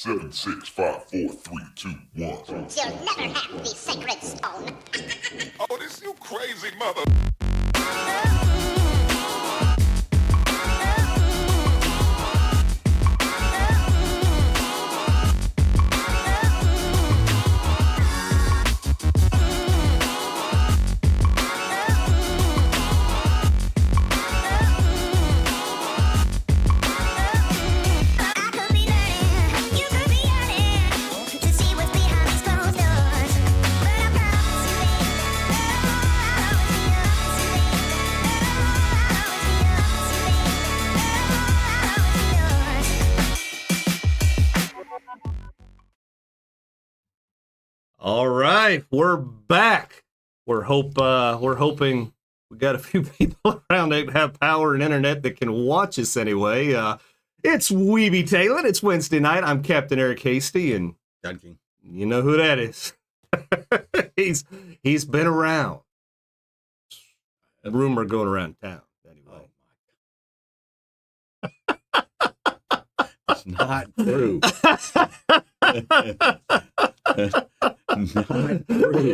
7, 6, 5, 4, 3, 2, 1. You'll never have the sacred stone. Oh, this you crazy mother. All right, we're back. We're hoping we got a few people around that have power and internet that can watch us anyway. It's Weeby Taylor. It's Wednesday night. I'm Captain Eric Hasty, and Dunking. You know who that is. he's been around. A rumor going around town. Anyway, It's not true.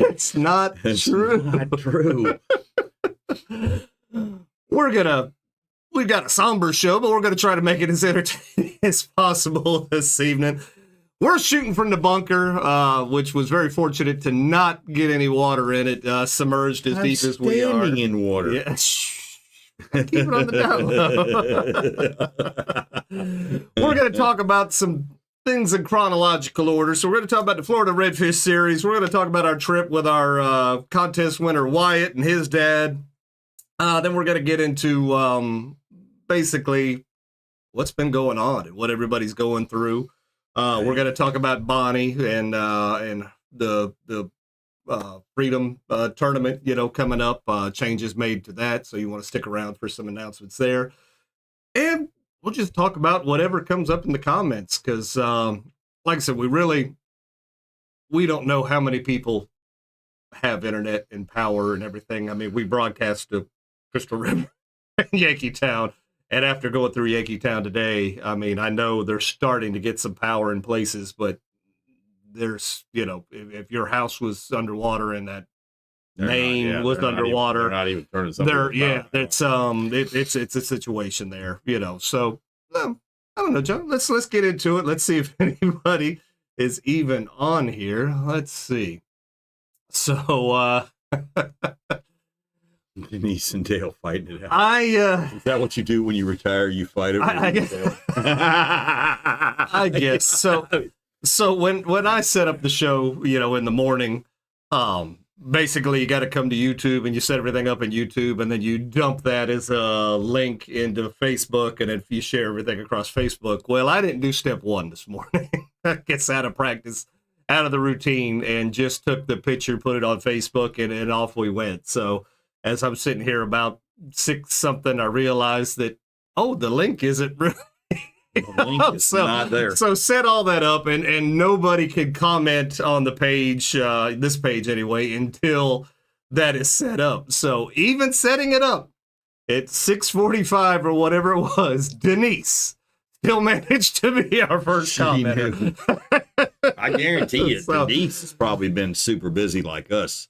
It's not true. Not true. We've got a somber show, but we're gonna try to make it as entertaining as possible this evening. We're shooting from the bunker, which was very fortunate to not get any water in it, submerged as deep as we are. Standing in water. Yeah. Keep it on the down. We're going to talk about some things in chronological order. So we're going to talk about the Florida Redfish Series. We're going to talk about our trip with our contest winner, Wyatt, and his dad. Then we're going to get into basically what's been going on and what everybody's going through. We're going to talk about Bonnie and the Freedom tournament, coming up, changes made to that. So you want to stick around for some announcements there. And we'll just talk about whatever comes up in the comments. Cause, like I said, we don't know how many people have internet and power and everything. I mean, we broadcast to Crystal River and Yankee Town. And after going through Yankee Town today, I mean, I know they're starting to get some power in places, but there's, if your house was underwater and that main was underwater, they're not even turning something. It's a situation there, So I don't know, John. Let's get into it. Let's see if anybody is even on here. Let's see. So Denise and Dale fighting it out. Is that what you do when you retire? You fight it? I guess. I guess so. So when I set up the show, in the morning, basically you got to come to YouTube and you set everything up in YouTube, and then you dump that as a link into Facebook, and then you share everything across Facebook. Well, I didn't do step one this morning. I gets out of practice, out of the routine, and just took the picture, put it on Facebook, and off we went. So as I'm sitting here about 6 something, I realized that, the link isn't really. The link is not there. So set all that up, and nobody can comment on the page, this page anyway, until that is set up. So even setting it up at 6:45 or whatever it was, Denise still managed to be our first commenter. I guarantee you, Denise has probably been super busy like us.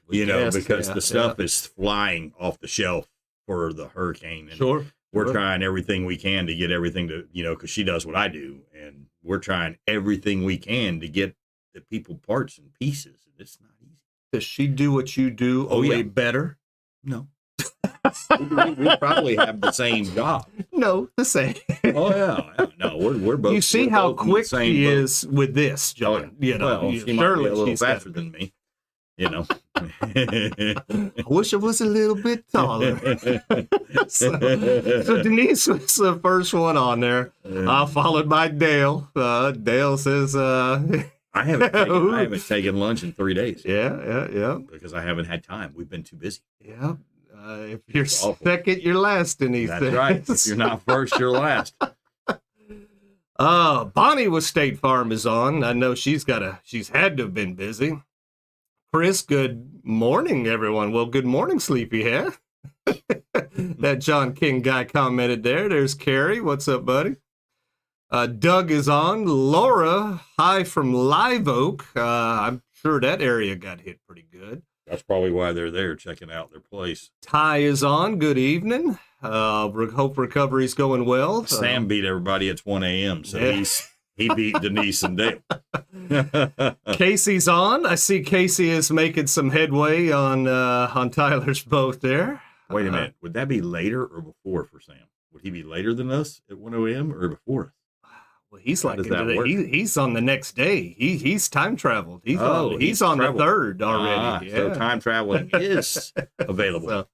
Because the stuff is flying off the shelf for the hurricane. And sure. We're trying everything we can to get everything to, because she does what I do, and we're trying everything we can to get the people parts and pieces. And it's not easy. Does she do what you do, only better? No. we probably have the same job. No, the same. Oh yeah, no, we're both. You see how quick she is with this, John. She might be a little faster than me. I wish I was a little bit taller. so Denise was the first one on there, followed by Dale. Dale says, I haven't taken lunch in 3 days. Yeah. Because I haven't had time. We've been too busy. Yeah. If you're second, you're last, Denise. That's right. If you're not first, you're last. Bonnie with State Farm is on. I know she's had to have been busy. Chris, good morning, everyone. Well, good morning, Sleepyhead. That John King guy commented there. There's Karrie. What's up, buddy? Doug is on. Laura, hi from Live Oak. I'm sure that area got hit pretty good. That's probably why they're there checking out their place. Ty is on. Good evening. Hope recovery's going well. Sam beat everybody at 1 a.m., so he beat Denise and Dale. Casey's on. I see Casey is making some headway on Tyler's boat there. Wait a minute. Would that be later or before for Sam? Would he be later than us at 1 a.m. or before us? Well, he's like he's on the next day. He's time traveled. He's on the 3rd already. So time traveling is available.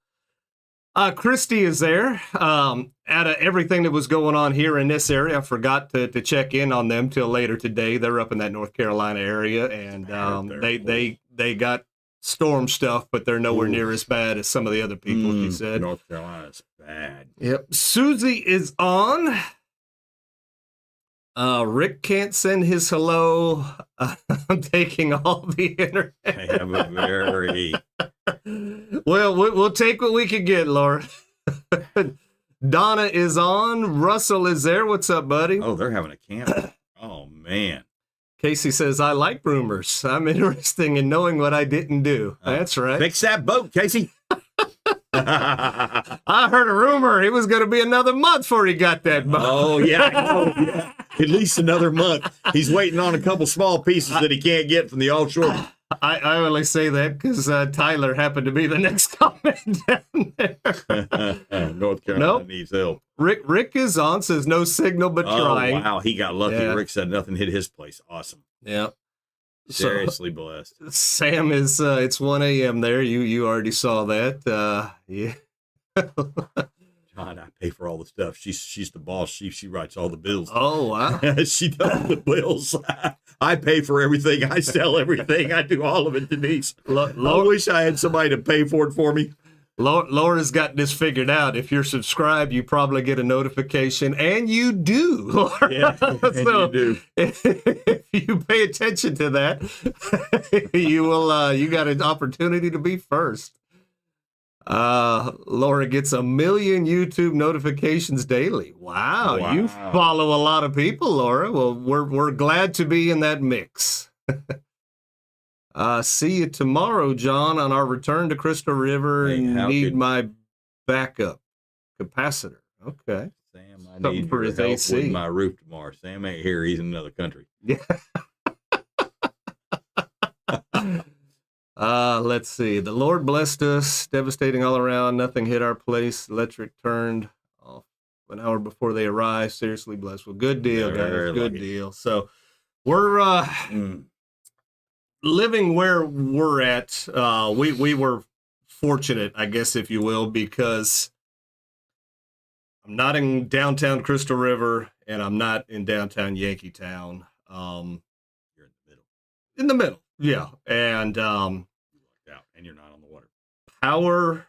So, Christy is there. Out of everything that was going on here in this area, I forgot to check in on them till later today. They're up in that North Carolina area, and they got storm stuff, but they're nowhere near as bad as some of the other people. She said North Carolina's bad. Yep. Susie is on. Rick can't send his hello. I'm taking all the internet. I have a very... Well, we'll take what we can get, Laura. Donna is on. Russell is there. What's up, buddy? Oh, they're having a camp. Oh, man. Casey says, I like rumors. I'm interested in knowing what I didn't do. That's right. Fix that boat, Casey. I heard a rumor it was going to be another month before he got that boat. Oh, yeah. At least another month. He's waiting on a couple small pieces that he can't get from the offshore. I only say that because Tyler happened to be the next comment down there. North Carolina needs help. Rick is on, says no signal but trying. Oh, wow. He got lucky. Yeah. Rick said nothing hit his place. Awesome. Yeah. Seriously blessed. Sam is, it's 1 a.m. there. You already saw that. Yeah. John, I pay for all the stuff. She's the boss. She writes all the bills. Oh, wow. She does the bills. I pay for everything. I sell everything. I do all of it, Denise. I wish I had somebody to pay for it for me. Laura's got this figured out. If you're subscribed, you probably get a notification, and you do, Laura. Yeah, so you do. If you pay attention to that, you will. You got an opportunity to be first. Laura gets 1 million YouTube notifications daily. Wow, you follow a lot of people, Laura. Well, we're glad to be in that mix. See you tomorrow, John, on our return to Crystal River. Need my backup capacitor. Okay. Sam, I need your help with my roof tomorrow. Sam ain't here. He's in another country. Yeah. Let's see. The Lord blessed us. Devastating all around. Nothing hit our place. Electric turned off an hour before they arrived. Seriously blessed. Well, good deal, guys. Good deal. So we're living where we're at. We were fortunate, I guess, if you will, because I'm not in downtown Crystal River and I'm not in downtown Yankeetown. You're in the middle. In the middle, yeah. And you're not on the water. Power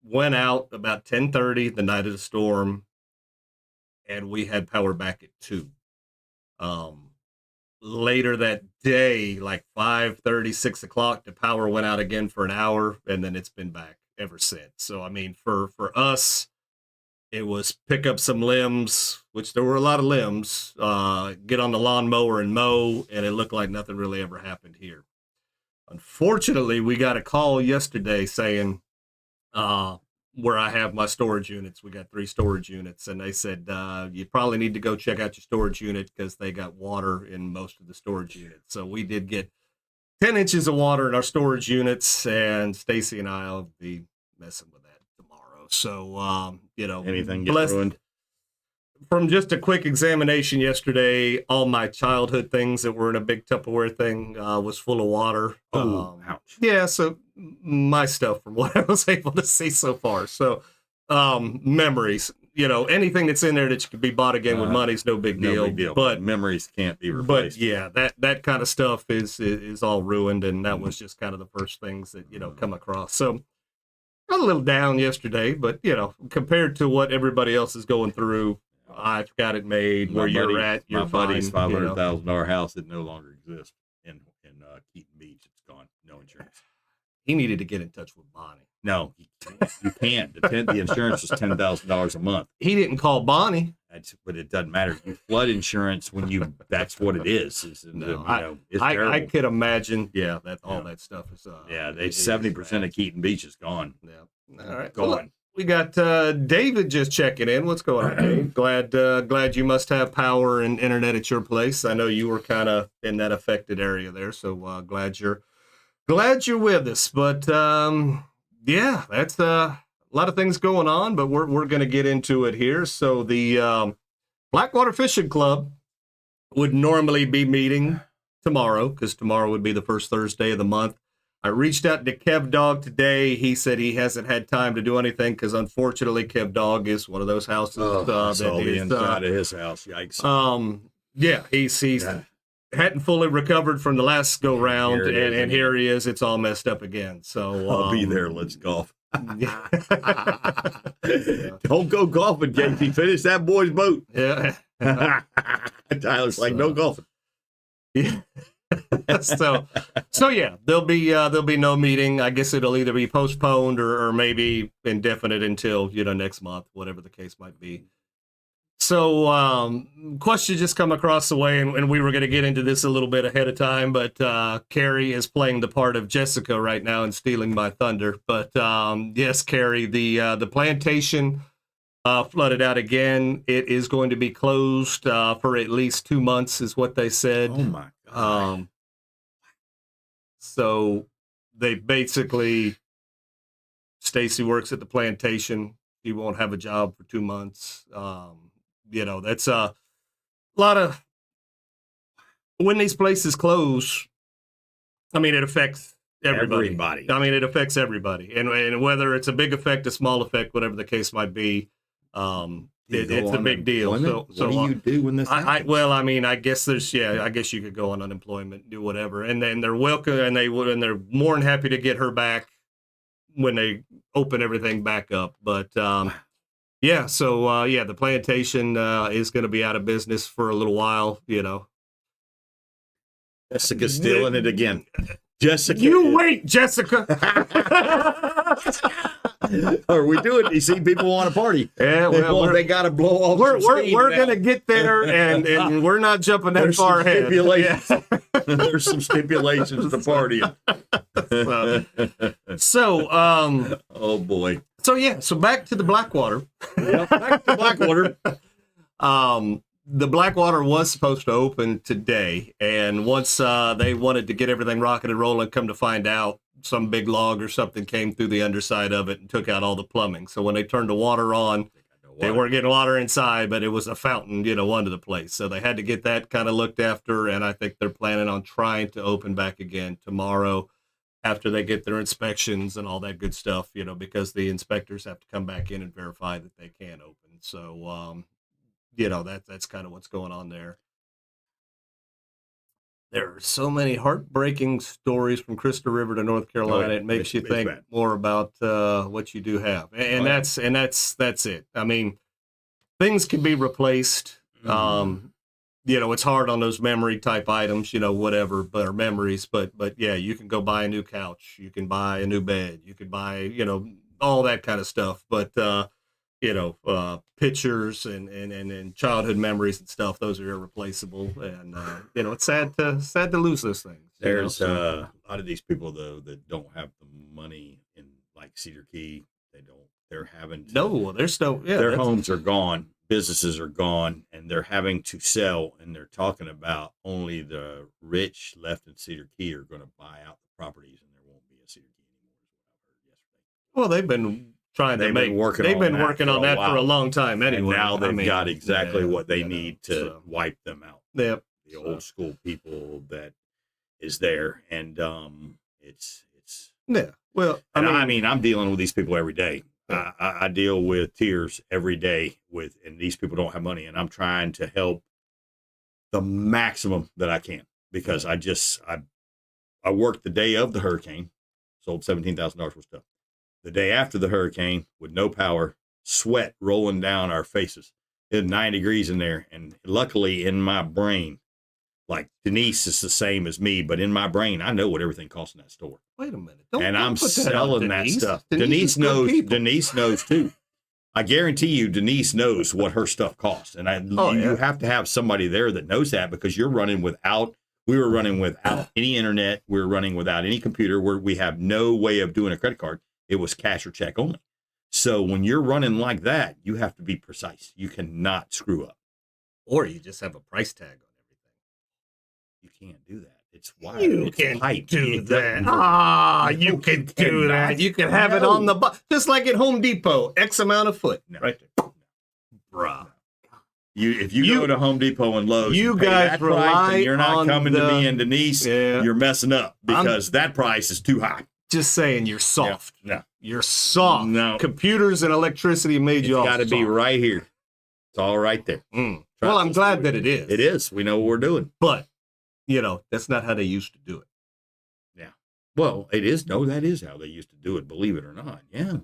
went out about 10:30 the night of the storm, and we had power back at 2. Later that day, like 5:30, 6 o'clock, the power went out again for an hour, and then it's been back ever since. So, I mean, for us, it was pick up some limbs, which there were a lot of limbs, get on the lawnmower and mow, and it looked like nothing really ever happened here. Unfortunately, we got a call yesterday saying where I have my storage units, we got 3 storage units, and they said you probably need to go check out your storage unit because they got water in most of the storage units. So we did get 10 inches of water in our storage units, and Stacy and I will be messing with that tomorrow. So, anything get ruined? From just a quick examination yesterday, all my childhood things that were in a big Tupperware thing was full of water. Oh, ouch. Yeah, so my stuff from what I was able to see so far. So memories, anything that's in there that could be bought again with money is no big deal. But memories can't be replaced. But yeah, that kind of stuff is all ruined, and that was just kind of the first things that, come across. So I was a little down yesterday, but, compared to what everybody else is going through, I've got it made. Where you're at, you're fine. My buddy's $500,000 house that no longer exists in Keaton Beach. It's gone. No insurance. He needed to get in touch with Bonnie. No, you can't. The insurance is $10,000 a month. He didn't call Bonnie. but it doesn't matter. You flood insurance when that's what it is. It's terrible. I could imagine. Yeah, all that stuff is. Yeah, 70% of Keaton Beach is gone. Yeah. All right, gone. Well, we got David just checking in. What's going on, Dave? Glad you must have power and internet at your place. I know you were kind of in that affected area there, so glad you're with us. But yeah, that's a lot of things going on, but we're going to get into it here. So the Blackwater Fishing Club would normally be meeting tomorrow, because tomorrow would be the first Thursday of the month. I reached out to Kev Dog today. He said he hasn't had time to do anything because, unfortunately, Kev Dog is one of those houses that is the inside of his house. Yikes! Yeah, he's hadn't fully recovered from the last go round, and here he is. It's all messed up again. So I'll be there. Let's golf. Don't go golfing, JP. Finish that boy's boat. Yeah. Tyler's like, no golfing. Yeah. so yeah, there'll be no meeting. I guess it'll either be postponed or maybe indefinite until next month, whatever the case might be. So question just come across the way, and we were going to get into this a little bit ahead of time, but Karrie is playing the part of Jessica right now and stealing my thunder. But yes, Karrie, the plantation flooded out again. It is going to be closed for at least 2 months, is what they said. Oh my God. So they basically, Stacy works at the plantation. She won't have a job for 2 months. That's a lot of, when these places close, I mean, it affects everybody. I mean, it affects everybody. And whether it's a big effect, a small effect, whatever the case might be, it's a big deal. So what do you do when this happens? I guess I guess you could go on unemployment, do whatever, and then they're welcome, and they're more than happy to get her back when they open everything back up. But yeah, so the plantation is going to be out of business for a little while. Jessica's stealing it again. Jessica, you wait, Jessica. Are we doing it? You see, people want to party. Yeah, well, they got to blow off. We're going to get there, and we're not jumping that far ahead. Yeah. There's some stipulations to party. Oh boy. So back to the Blackwater. Yeah, back to Blackwater. The Blackwater was supposed to open today, and once they wanted to get everything rocking and rolling, come to find out, some big log or something came through the underside of it and took out all the plumbing. So when they turned the water on, they weren't getting water inside, but it was a fountain, under the place. So they had to get that kind of looked after, and I think they're planning on trying to open back again tomorrow after they get their inspections and all that good stuff, because the inspectors have to come back in and verify that they can open. So, that's kind of what's going on there. There are so many heartbreaking stories from Crystal River to North Carolina. It makes you think more about what you do have, and that's it. I mean, things can be replaced. It's hard on those memory type items, whatever, or memories. But yeah, you can go buy a new couch, you can buy a new bed, you can buy all that kind of stuff. But pictures and childhood memories and stuff, those are irreplaceable. And, it's sad to lose those things. There's a lot of these people, though, that don't have the money in, like, Cedar Key. They're having to. Their homes are gone. Businesses are gone, and they're having to sell. And they're talking about only the rich left in Cedar Key are going to buy out the properties, and there won't be a Cedar Key anymore. Well, they've been working on that for a long time anyway. And now they've got exactly what they need to wipe them out. Yep. The old school people that is there, and it's yeah. Well, I'm dealing with these people every day. I deal with tears every day and these people don't have money, and I'm trying to help the maximum that I can, because I worked the day of the hurricane, sold $17,000 worth of stuff. The day after the hurricane, with no power, sweat rolling down our faces. It was 9 degrees in there. And luckily in my brain, like Denise is the same as me, but in my brain, I know what everything costs in that store. Wait a minute. I'm selling that stuff. Denise knows too. I guarantee you, Denise knows what her stuff costs, and you have to have somebody there that knows that because you're running without. We were running without any internet. We were running without any computer. We have no way of doing a credit card. It was cash or check only. So when you're running like that, you have to be precise. You cannot screw up. Or you just have a price tag on everything. You can't do that. It's wild. You can do that. You can do cannot. that. You can have it on the just like at Home Depot, X amount of foot. No. Right there. Bruh. If you go to Home Depot and Lowe's, you pay guys that price rely and you're not on coming to the- me and Denise, you're messing up because that price is too high. Just saying, you're soft. No. You're soft. No. Computers and electricity made you all It's got to be right here. It's all right there. Well, I'm glad that it is. It is. We know what we're doing. But, that's not how they used to do it. Yeah. Well, it is. No, that is how they used to do it, believe it or not. Yeah.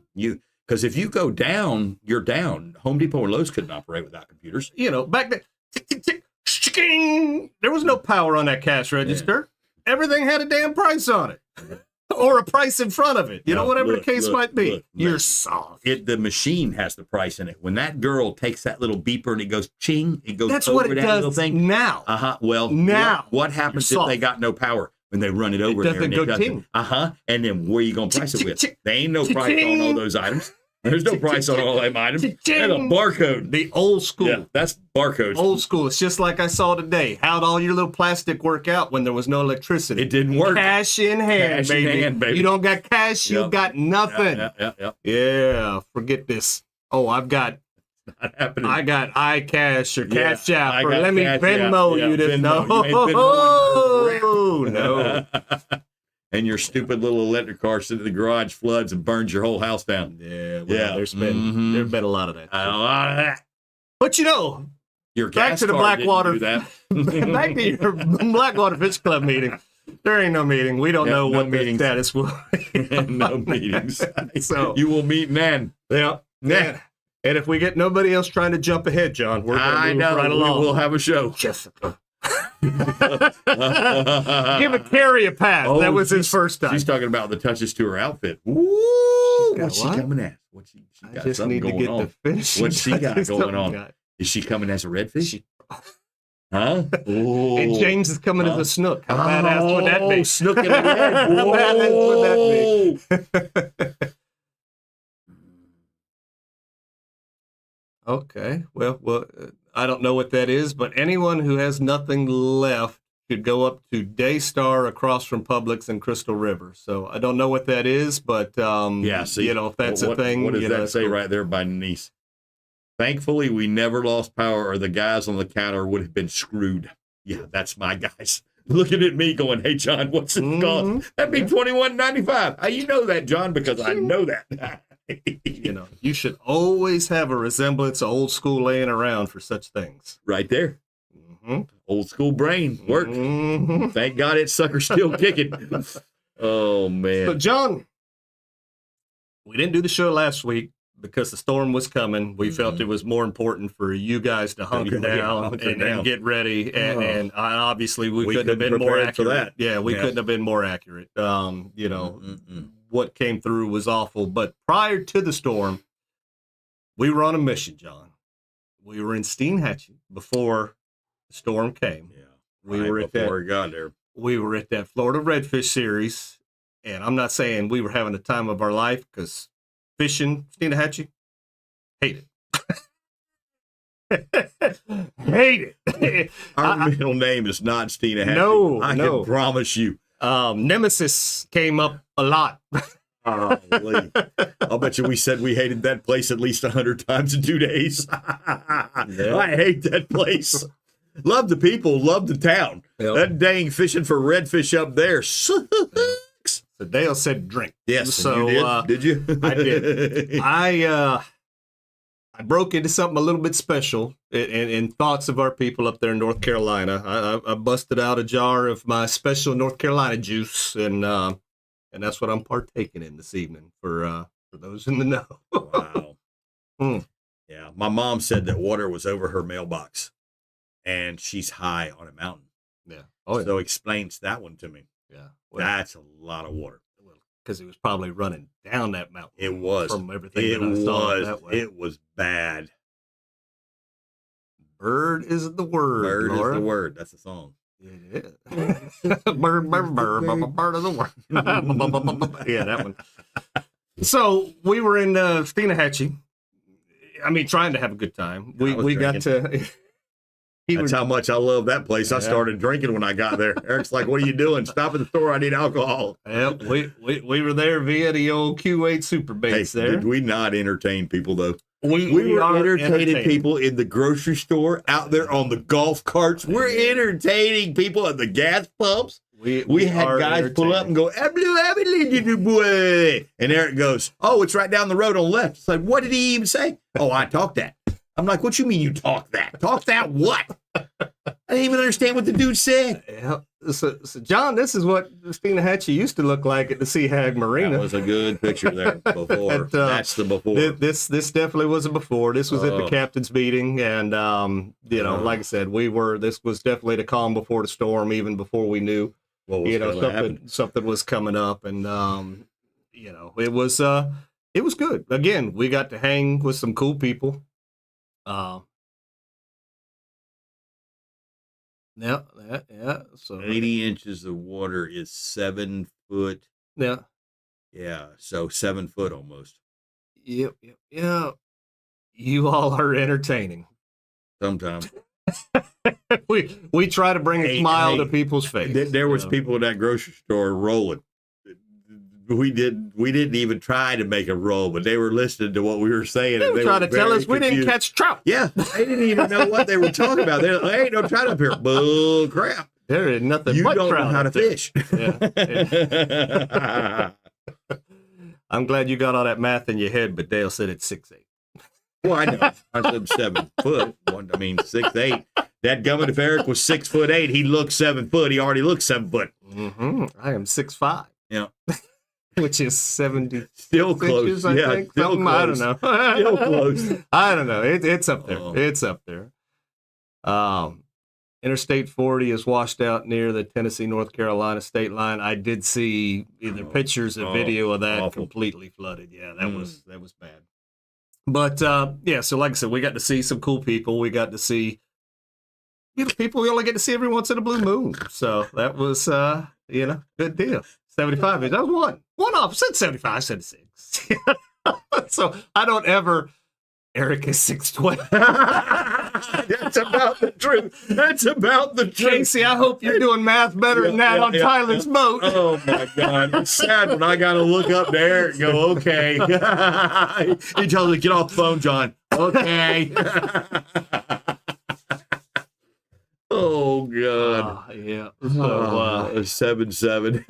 Because if you go down, you're down. Home Depot and Lowe's couldn't operate without computers. Back then, there was no power on that cash register. Yeah. Everything had a damn price on it. Or a price in front of it. Whatever the case might be. You're soft. The machine has the price in it. When that girl takes that little beeper and it goes ching, it goes That's over what it that does little thing. now. Well, now. What happens if they got no power? When they run it over it there and doesn't it go ting. And then where are you going to price it with? There ain't no price on all those items. There's no price on all them items. That's a barcode. The old school. Yeah, that's barcodes. Old school. It's just like I saw today. How'd all your little plastic work out when there was no electricity? It didn't work. Cash in hand, baby. You don't got cash, you got nothing. Yeah, forget this. Oh, I got iCash or Cash App or let me Venmo you this. No. No. And your stupid little electric car sitting in the garage floods and burns your whole house down. Yeah, there's been a lot of that. A lot of that. But your back gas to the car Blackwater. didn't do that. Back to your Blackwater Fish Club meeting. There ain't no meeting. We don't know what the status will be. No meetings. So you will meet Nan. Yeah. And if we get nobody else trying to jump ahead, John, we're going to move right along. We'll have a show. Jessica. Give a Karrie a pass. That was his first time. She's talking about the touches to her outfit. Woo! What's she coming as? She got just something need to going get on. the finish. What's she got going on? Is she coming as a redfish? Huh? And James is coming as a snook. How badass would that be? Snook in the head. How badass would that be? Okay. Well, I don't know what that is, but anyone who has nothing left should go up to Daystar across from Publix and Crystal River. So I don't know what that is, but see, if that's a thing. What does that say right there by Denise? Thankfully, we never lost power, or the guys on the counter would have been screwed. Yeah, that's my guys. Looking at me going, hey, John, what's it cost? That'd be $21.95. How you know that, John? Because I know that. You should always have a resemblance of old school laying around for such things. Right there. Old school brain work. Thank God that sucker's still kicking. Oh, man. So, John, we didn't do the show last week because the storm was coming. We felt it was more important for you guys to hunker down and get ready. And obviously, we couldn't have been more accurate. For that. Yeah, we couldn't have been more accurate. What came through was awful. But prior to the storm, we were on a mission, John. We were in Steenhatchee before the storm came. Yeah, we were at before it got there. We were at that Florida Redfish series, and I'm not saying we were having the time of our life because fishing Steenhatchee, hate it. Hate it. Our middle name is not Steenhatchee. No, I can promise you. Nemesis came up a lot. I'll bet you we said we hated that place at least 100 times in 2 days. I hate that place. Love the people, love the town. Yep. That dang fishing for redfish up there sucks. So Dale said drink. Yes, so you did. Did you? I did. I broke into something a little bit special in thoughts of our people up there in North Carolina. I busted out a jar of my special North Carolina juice, and that's what I'm partaking in this evening for those in the know. Wow. Yeah, my mom said that water was over her mailbox, and she's high on a mountain. Yeah. So explains that one to me. Yeah. Well, that's a lot of water. because it was probably running down that mountain. It was. From everything that I saw that way. It was bad. Bird is the word. Bird Laura. is the word. That's the song. Yeah. Bird, bird of the word. Yeah, that one. So we were in Steenahatchee. I mean, trying to have a good time. We got to. That's how much I love that place. I started drinking when I got there. Eric's like, "What are you doing? Stop at the store. I need alcohol." Yep, we were there via the old Q8 Super Baits there. Did we not entertain people though? We were are entertaining people in the grocery store, out there on the golf carts. We're entertaining people at the gas pumps. We had guys pull up and go, boy. And Eric goes, "Oh, it's right down the road on the left." It's like, what did he even say? "Oh, I talked that." I'm like, "What you mean you talk that? Talk that what?" I didn't even understand what the dude said. Yeah. So John, this is what Steenahatchee used to look like at the Sea Hag Marina. That was a good picture there before. That's the before. This definitely was a before. This was at the captain's meeting, and like I said, this was definitely the calm before the storm, even before we knew something was coming up, and it was good. Again, we got to hang with some cool people. Yeah. So 80 inches of water is 7 foot. Yeah. Yeah. So 7 foot almost. Yep. You all are entertaining. Sometimes. we try to bring a smile to people's face. There was people in that grocery store rolling. We didn't even try to make a roll, but they were listening to what we were saying. They were trying to tell us we didn't catch trout. Yeah, they didn't even know what they were talking about. They're like, "Ain't no trout up here." Bull crap. There is nothing. You but don't trout know how to fish. Yeah. I'm glad you got all that math in your head, but Dale said it's 6'8". Well, I know. I said 7 foot. 6'8". That gummit, if Eric was 6'8", he looked 7 foot. He already looked 7 foot. Mm-hmm. I am 6'5". Yeah. Which is 70. Still close. Inches, I think. Still close. I don't know. Still close. I don't know. It's up there. It's up there. Interstate 40 is washed out near the Tennessee-North Carolina state line. I did see either pictures or video of that. Awful. Completely flooded. Yeah, that was bad. But so like I said, we got to see some cool people. We got to see people we only get to see every once in a blue moon. So that was good deal. 75 inch. That was one off. I said 75. I said 6. So I don't ever. Eric is 6'12". That's about the truth. That's about the truth. Casey, I hope you're doing math better than that on Tyler's boat. Oh my God. It's sad when I got to look up to Eric and go, okay. He tells me, "Get off the phone, John." Okay. Oh God. Yeah. So 7'7".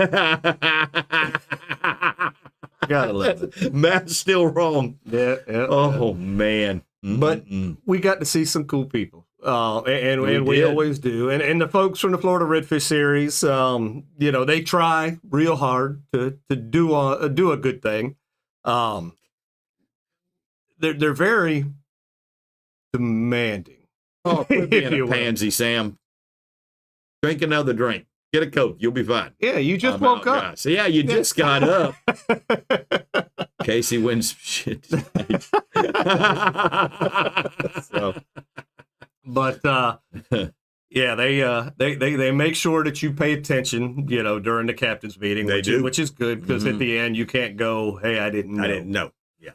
gotta love it. Math's still wrong. Yeah. Oh man. But we got to see some cool people. And we always do. And the folks from the Florida Redfish series, they try real hard to do a good thing. They're very demanding. Oh, quit being a pansy, Sam. Drink another drink. Get a Coke. You'll be fine. Yeah, you just woke up. Guys. So, yeah, you just got up. Casey wins shit tonight. They make sure that you pay attention, during the captain's meeting, which is good because at the end you can't go, "Hey, I didn't know." Yeah.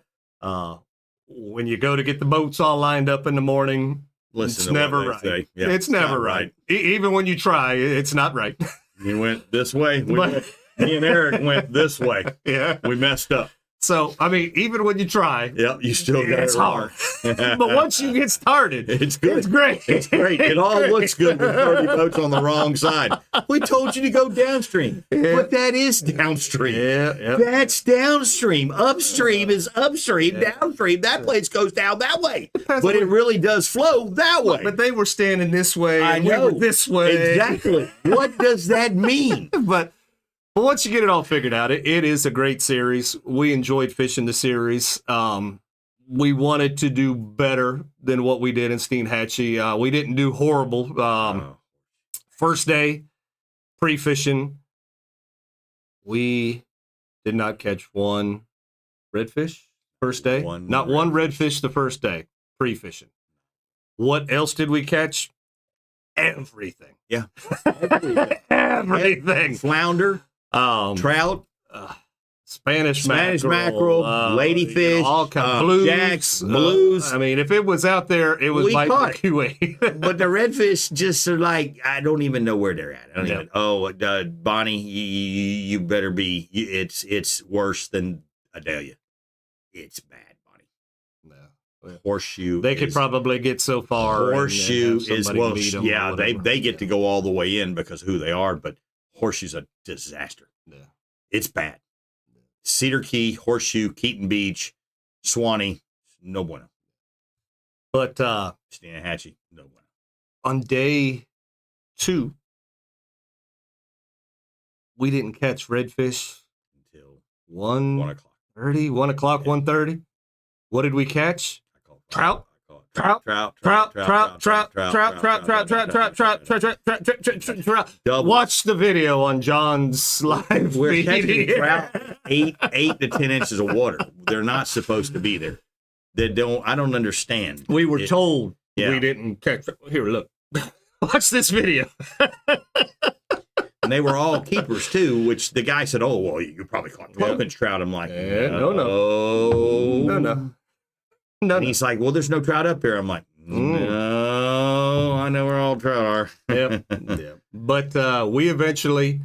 When you go to get the boats all lined up in the morning, it's never right. Yeah, it's never right. Even when you try, it's not right. You went this way. Me and Eric went this way. Yeah. We messed up. So, I mean, even when you try, you still got it's hard. But once you get started, it's good. It's great. It's great. It all looks good with 30 boats on the wrong side. We told you to go downstream. Yeah. But that is downstream. Yeah. That's downstream. Upstream is upstream. Yeah. Downstream, that place goes down that way. But it really does flow that way. But they were standing this way and we were this way. Exactly. What does that mean? But once you get it all figured out, it is a great series. We enjoyed fishing the series. We wanted to do better than what we did in Steenahatchee. We didn't do horrible. First day, pre-fishing, we Did not catch one redfish first day. One Not one redfish the first day, pre-fishing. What else did we catch? Everything. Yeah. Everything. Flounder, trout, Spanish mackerel, ladyfish, all kinds blues, jacks, blues. I mean, if it was out there, it was by QA. But the redfish just are like, I don't even know where they're at. I don't even. Oh, Bonnie, you better be. It's worse than Adelia. It's bad, Bonnie. No. Horseshoe. They could probably get so far. Horseshoe and is well, yeah. They get to go all the way in because of who they are. But Horseshoe's a disaster. Yeah, it's bad. Cedar Key, Horseshoe, Keaton Beach, Swanee, no bueno. But Stanahatchee, no bueno. On day 2, we didn't catch redfish Until 1 o'clock. 1 o'clock, 1:30. What did we catch? Trout. Watch the video on John's live We're catching feed. trout 8 to 10 inches of water. They're not supposed to be there. I don't understand. We were told yeah. we didn't catch. Here, look. Watch this video. And they were all keepers too, which the guy said, "Oh, well, you probably caught 12-inch trout." I'm like, no. And he's like, "Well, there's no trout up here." I'm like, "No, I know where all trout are." Yep. But we eventually,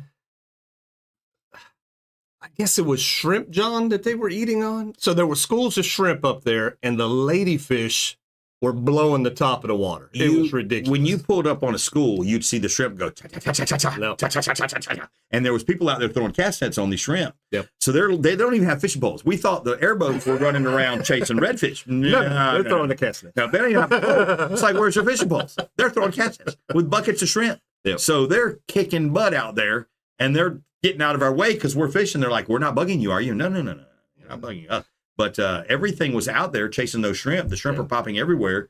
I guess it was shrimp, John, that they were eating on. So there were schools of shrimp up there, and the ladyfish were blowing the top of the water. It was ridiculous. When you pulled up on a school, you'd see the shrimp go cha-cha-cha-cha-cha, and there was people out there throwing cast nets on these shrimp. Yep. So they don't even have fishing poles. We thought the airboats were running around chasing redfish. They're throwing the cast net. No, they don't even have a pole. It's like, where's your fishing poles? They're throwing cast nets with buckets of shrimp. Yep. So they're kicking butt out there, and they're getting out of our way because we're fishing. They're like, "We're not bugging you, are you?" No. You're not bugging us. But everything was out there chasing those shrimp. The shrimp are popping everywhere.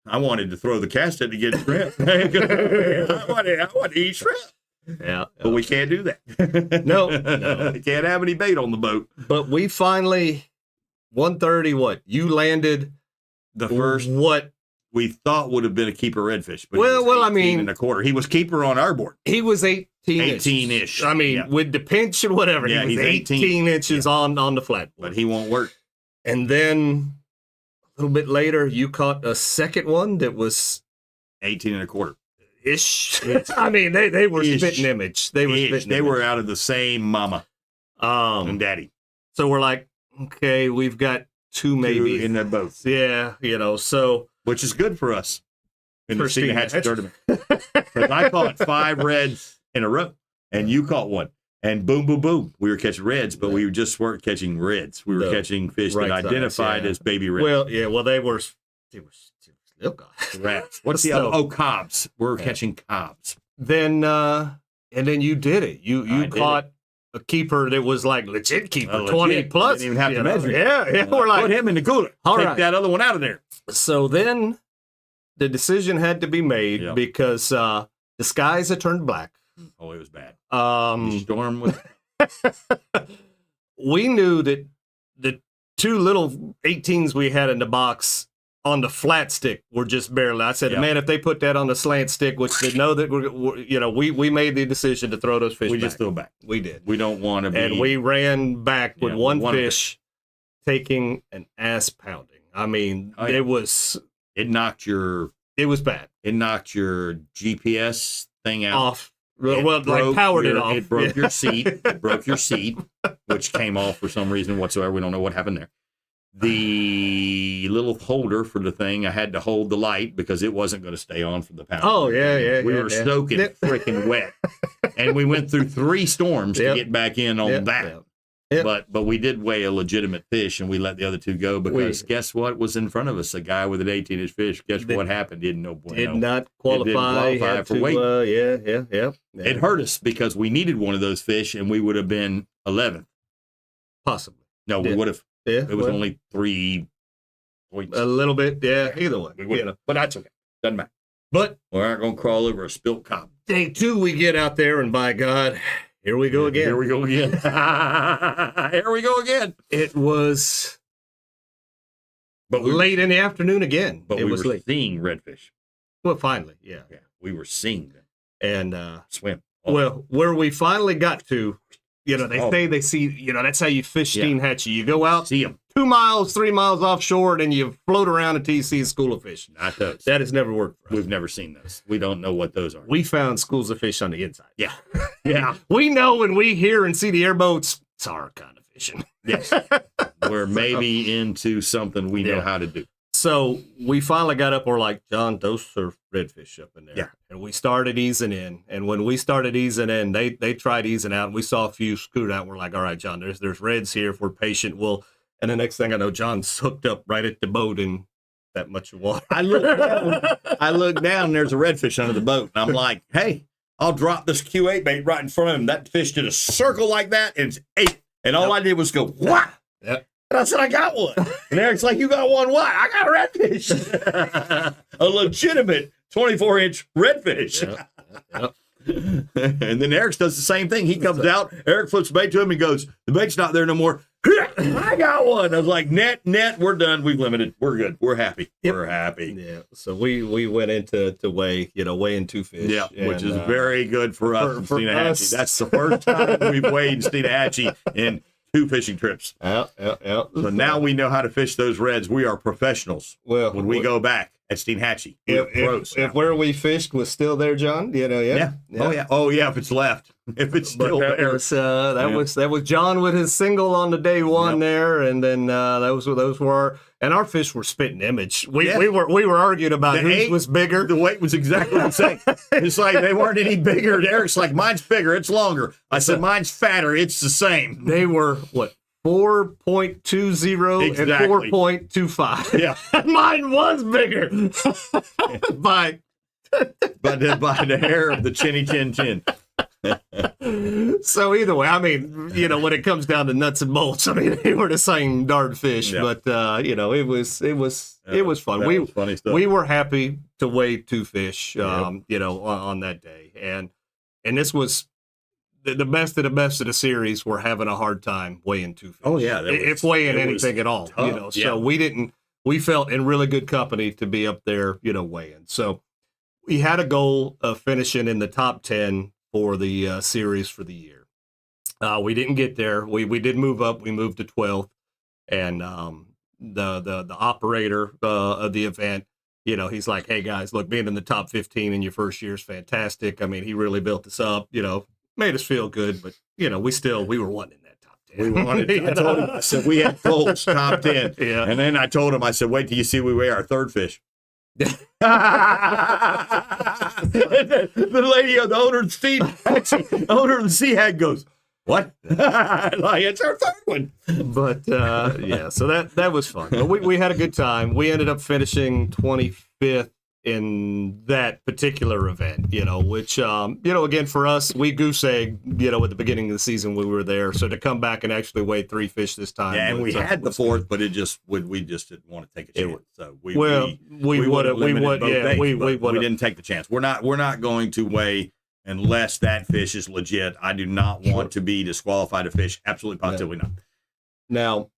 I wanted to throw the cast net to get shrimp. I want to eat shrimp. Yeah. But we can't do that. No. We can't have any bait on the boat. But we finally, 1:30, what? You landed The first what? we thought would have been a keeper redfish. But I mean, and a quarter. He was keeper on our board. He was 18-ish. 18-ish. I mean, yeah. with the pinch and whatever, Yeah, he was he's 18 inches on the flat. But he won't work. And then a little bit later, you caught a second one that was 18 and a quarter. ish. I mean, they were Ish. spitting image. They were spitting They image. were out of the same mama and daddy. So we're like, okay, we've got two maybe in their boats. Yeah, so Which is good for us in the For Stanahatchee tournament. Because I caught 5 reds in a row, and you caught one. And boom, boom, boom. We were catching reds, but we just weren't catching reds. We were catching fish that identified as baby reds. Well, they were still rats. What's the other? Oh, cobs. We're catching cobs. Then and then you did it. You caught a keeper that was like legit keeper, 20 plus. Didn't even have to measure. Yeah. We're like, put him in the cooler. Take that other one out of there. So then the decision had to be made because the skies had turned black. Oh, it was bad. The storm was. We knew that the 2 little 18s we had in the box on the flat stick were just barely. I said, man, if they put that on the slant stick, which they know that we made the decision to throw those fish. We just threw back. We did. We don't want to be. And we ran back with one fish taking an ass pounding. I mean, it was. It knocked your. It was bad. It knocked your GPS thing out. Off. Well, like powered it off. It broke your seat. It broke your seat, which came off for some reason whatsoever. We don't know what happened there. The little holder for the thing, I had to hold the light because it wasn't going to stay on for the power. Oh, yeah. We were soaking freaking wet. And we went through 3 storms to get back in on that. Yep. But we did weigh a legitimate fish, and we let the other 2 go because guess what was in front of us? A guy with an 18-inch fish. Guess what happened? Did not qualify for weight. Yeah. It hurt us because we needed one of those fish, and we would have been 11th. Possibly. No, we would have. Yeah, it was only 3 points. A little bit, yeah. Either way, but that's okay. Doesn't matter. But we aren't going to crawl over a spilt cob. Day 2, we get out there, and by God, Here we go again. Here we go again. Here we go again. It was late in the afternoon again. But it we was were late. seeing redfish. Well, finally, yeah. Yeah, we were seeing them. And swim. well, where we finally got to, they say they see, that's how you fish Steenhatchee. You go out, See them. 2 miles, 3 miles offshore, and you float around until you see a school of fish. Not those. That has never worked for us. We've never seen those. We don't know what those are. We found schools of fish on the inside. Yeah. Yeah. We know when we hear and see the airboats, it's our kind of fishing. Yes. We're maybe into something we know how to do. So we finally got up. We're like, John, those are redfish up in there. Yeah. And we started easing in. And when we started easing in, they tried easing out. And we saw a few scoot out. We're like, all right, John, there's reds here. If we're patient, we'll. And the next thing I know, John's hooked up right at the boat in that much water. I look down and there's a redfish under the boat. And I'm like, hey, I'll drop this Q8 bait right in front of him. That fish did a circle like that and it's 8. And all I did was go, what? Yep. And I said, I got one. And Eric's like, you got one what? I got a redfish. A legitimate 24-inch redfish. Yep. And then Eric does the same thing. He comes out, Eric flips the bait to him and goes, the bait's not there no more. I got one. I was like, net, we're done. We've limited. We're good. We're happy. Yep. We're happy. Yeah. So we went into weighing 2 fish. Yeah, which and, is very good for us in Steenhatchee. That's the first time we've weighed in Steenhatchee in 2 fishing trips. Yeah. So now we know how to fish those reds. We are professionals. Well, when we go back at Steenhatchee, if where we fished was still there, John, yeah. Oh yeah, if it's left, if it's still that there. That was John with his single on the day one there, and then those were our fish were spitting image. We were arguing about whose was bigger. The weight was exactly the same. It's like they weren't any bigger. Eric's like, mine's bigger, it's longer. I said, mine's fatter, it's the same. They were what? 4.20 and 4.25. Yeah. Mine was bigger by the hair of the chinny chin chin. So either way, I mean, when it comes down to nuts and bolts, I mean, they were the same darn fish, but it was fun. That was funny stuff. We were happy to weigh 2 fish, on that day, and this was the best of the series. Were having a hard time weighing 2 fish. Oh yeah, if weighing anything at all, tough. So we felt in really good company to be up there, weighing. So we had a goal of finishing in the top 10 for the series for the year. We didn't get there. We did move up. We moved to 12th, and the operator of the event, he's like, hey guys, look, being in the top 15 in your first year is fantastic. I mean, he really built us up. Made us feel good, but we were wanting in that top 10. We wanted. I told him. I said we had goals top 10. Yeah. And then I told him. I said, wait till you see we weigh our 3rd fish. The lady, the owner of the Sea Hag goes, what? Like, it's our 3rd one. But so that was fun. But we had a good time. We ended up finishing 25th in that particular event, which, again, for us, we goose egg, at the beginning of the season when we were there. So to come back and actually weigh 3 fish this time. Yeah, and we had the 4th, but we just didn't want to take a chance. So we didn't take the chance. We're not going to weigh unless that fish is legit. I do not want to be disqualified to fish. Absolutely, positively not. Now,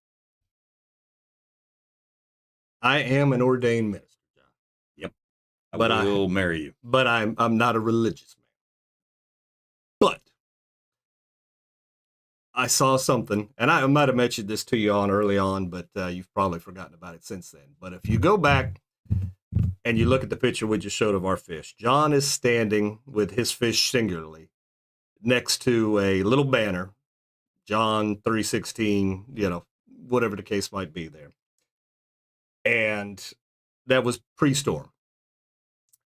I am an ordained minister. I will marry you. But I'm not a religious man. But I saw something, and I might have mentioned this to you early on, but you've probably forgotten about it since then. But if you go back and you look at the picture we just showed of our fish, John is standing with his fish singularly next to a little banner, John 3:16, whatever the case might be there. And that was pre-storm.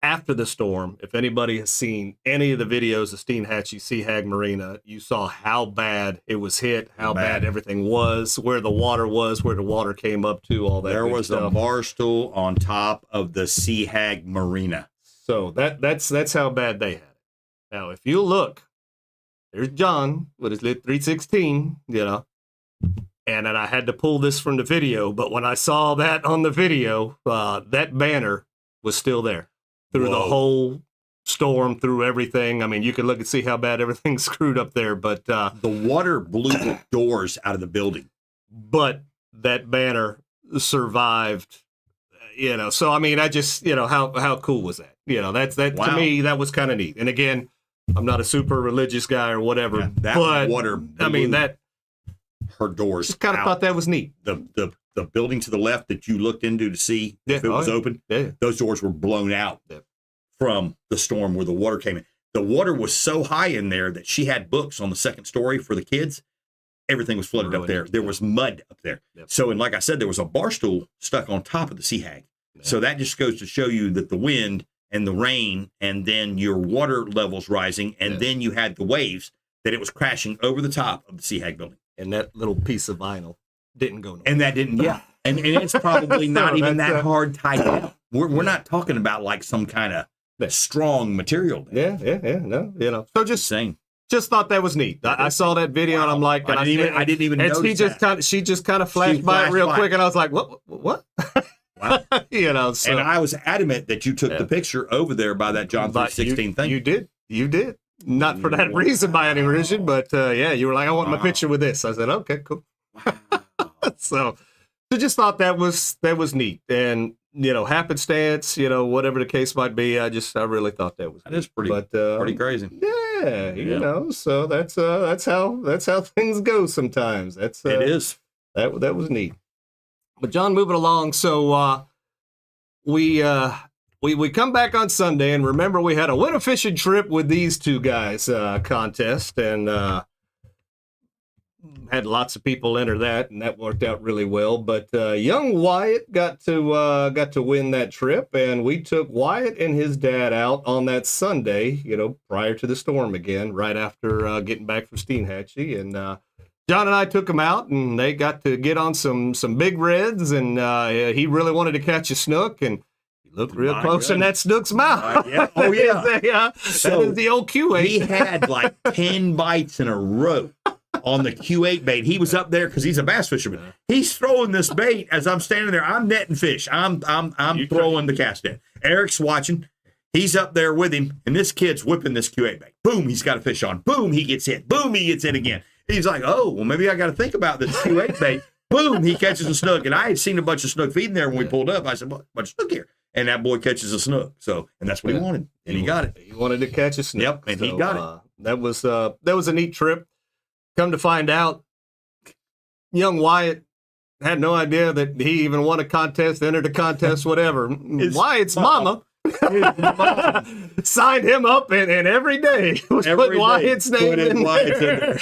After the storm, if anybody has seen any of the videos of Steenhatchee Sea Hag Marina, you saw how bad it was hit, how bad everything was, where the water was, where the water came up to, all that. There was a bar stool on top of the Sea Hag Marina. So that's how bad they had it. Now, if you look, there's John with his lit 316, and then I had to pull this from the video, but when I saw that on the video, that banner was still there through the whole storm through everything. I mean, you could look and see how bad everything's screwed up there, but The water blew the doors out of the building. but that banner survived. So I mean, I just, how cool was that? That's to Wow. me, that was kind of neat. And again, I'm not a super religious guy or whatever, Yeah, that but water I mean, blew that her doors just kind of out. thought that was neat. The building to the left that you looked into to see if it Yeah, oh, was yeah. open, Yeah. those doors were blown out Yeah. from the storm where the water came in. The water was so high in there that she had books on the second story for the kids. Everything was flooded up there. Ruined. There was mud up there. Yep. So, and like I said, there was a bar stool stuck on top of the Sea Hag. So that just goes to show you that the wind and the rain and then your water levels rising and Yeah. then you had the waves, that it was crashing over the top of the Sea Hag building. And that little piece of vinyl didn't go nowhere. And that didn't, yeah. And it's probably not So even that's, that hard tied down. We're not talking about like some kind of Yeah. strong material there. Yeah, no. So Just saying. just thought that was neat. I saw that video and I'm like, I didn't even and notice she just kind of flashed by it flashed real by. quick, and I was like, what? Wow. So And I was adamant that you took Yeah. the picture over there by that John but 3:16 thing. You did. Not for that reason by any reason, but you were like, I want my Wow. picture with this. I said, okay, cool. So just thought that was neat, and happenstance, whatever the case might be. I really thought that was That is pretty pretty crazy. Yeah, Yeah. so that's how things go sometimes. That's It is. that was neat. But John, moving along, so we come back on Sunday, and remember we had a winter fishing trip with these two guys contest, and had lots of people enter that, and that worked out really well. But young Wyatt got to win that trip, and we took Wyatt and his dad out on that Sunday, prior to the storm again, right after getting back from Steenhatchee, and John and I took them out, and they got to get on some big reds, and he really wanted to catch a snook, and he looked real My close in that snook's mouth. Yeah. Oh, yeah. that So is the old Q8. He had like 10 bites in a row on the Q8 bait. He was up there because he's a bass fisherman. He's throwing this bait as I'm standing there. I'm netting fish. I'm throwing the cast net. Eric's watching. He's up there with him, and this kid's whipping this Q8 bait. Boom, he's got a fish on. Boom, he gets hit. Boom, he gets hit again. He's like, oh, well, maybe I got to think about this Q8 bait. Boom, he catches a snook. And I had seen a bunch of snook feeding there when we pulled up. I said, what, a bunch of snook here? And that boy catches a snook. So, and that's what he wanted. And he got it. He wanted to catch a snook. Yep, and he got it. That was a neat trip. Come to find out, young Wyatt had no idea that he even won a contest, entered a contest, whatever. Wyatt's mama signed him up, and every day was putting Wyatt's name in there.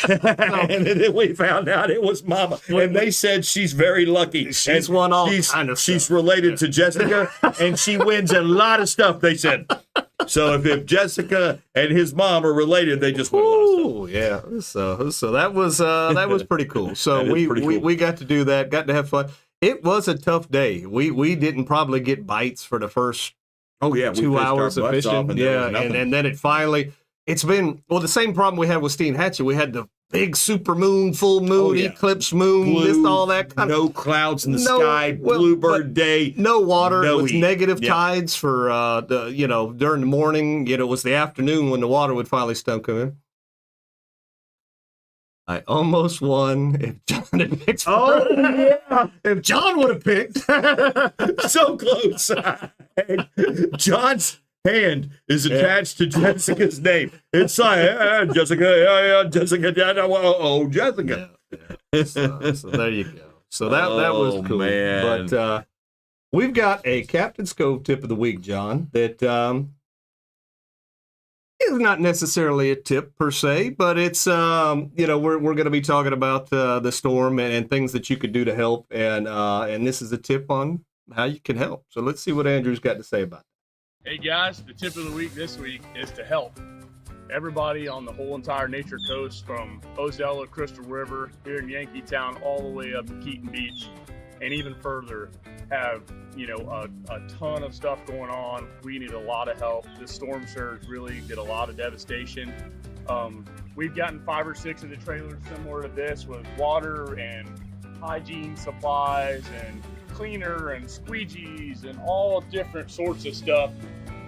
And then we found out it was mama. And they said she's very lucky. She's And won all kind of She's stuff. related to Jessica, and she wins a lot of stuff, they said. So if Jessica and his mom are related, they just win a lot of stuff. Oh yeah, so that was pretty cool. So That is pretty cool. we got to do that, got to have fun. It was a tough day. We didn't probably get bites for the first Oh, yeah. We 2 fished our hours of butts fishing. off and there was nothing. and then it's been the same problem we had with Steenhatchee. We had the big super moon, full moon, Oh, yeah. eclipse moon, just all that kind of no clouds in the No, sky, well, bluebird day. no water. No It was heat. negative Yeah. tides for during the morning. It was the afternoon when the water would finally start coming. I almost won if John had picked. Oh, yeah. If John would have picked. So close. John's hand is attached to Jessica's name. It's like, Jessica, Jessica, Jessica. Yeah. So there you go. So that was Oh, cool. man. But we've got a Captain's Cove tip of the week, John, that is not necessarily a tip per se, but it's we're going to be talking about the storm and things that you could do to help, and this is a tip on how you can help. So let's see what Andrew's got to say about it. Hey guys, the tip of the week this week is to help everybody on the whole entire nature coast from Ozella, Crystal River, here in Yankeetown, all the way up to Keaton Beach, and even further, have a ton of stuff going on. We need a lot of help. This storm surge really did a lot of devastation. We've gotten 5 or 6 of the trailers similar to this with water and hygiene supplies and cleaner and squeegees and all different sorts of stuff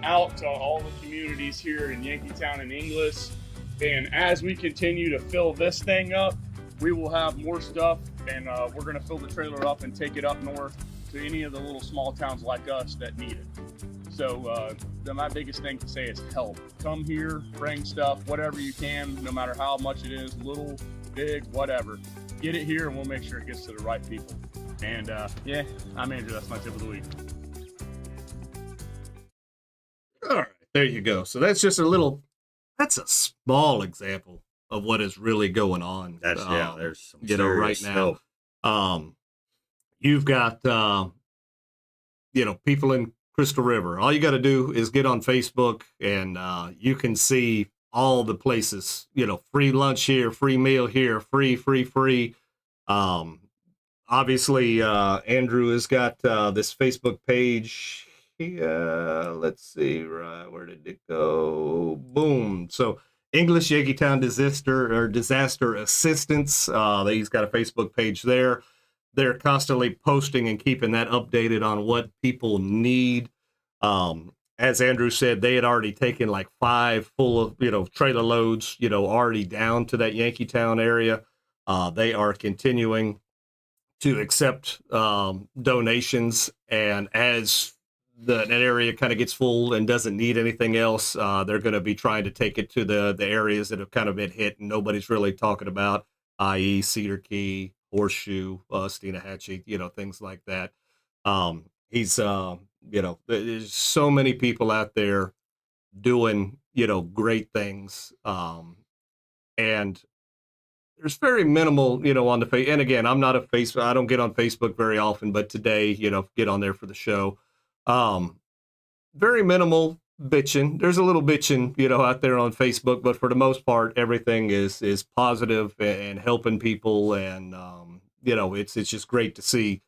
out to all the communities here in Yankeetown and Inglis. And as we continue to fill this thing up, we will have more stuff, and we're going to fill the trailer up and take it up north to any of the little small towns like us that need it. So my biggest thing to say is help. Come here, bring stuff, whatever you can, no matter how much it is, little, big, whatever. Get it here, and we'll make sure it gets to the right people. And yeah, I'm Andrew. That's my tip of the week. All right, there you go. So that's just that's a small example of what is really going on. That's there's some right now. help. You've got people in Crystal River. All you got to do is get on Facebook, and you can see all the places. Free lunch here, free meal here, free. Obviously, Andrew has got this Facebook page. Let's see, where did it go? Boom. So English Yankeetown Disaster Assistance. He's got a Facebook page there. They're constantly posting and keeping that updated on what people need. As Andrew said, they had already taken like 5 full of, trailer loads, already down to that Yankeetown area. They are continuing to accept donations, and as that area kind of gets full and doesn't need anything else, they're going to be trying to take it to the areas that have kind of been hit and nobody's really talking about, i.e. Cedar Key, Horseshoe, Steenahatchee, things like that. He's, there's so many people out there doing, great things. And there's very minimal, on the face. And again, I'm not a Facebook. I don't get on Facebook very often, but today, get on there for the show. Very minimal bitching. There's a little bitching, out there on Facebook, but for the most part, everything is positive and helping people. And, it's just great to see,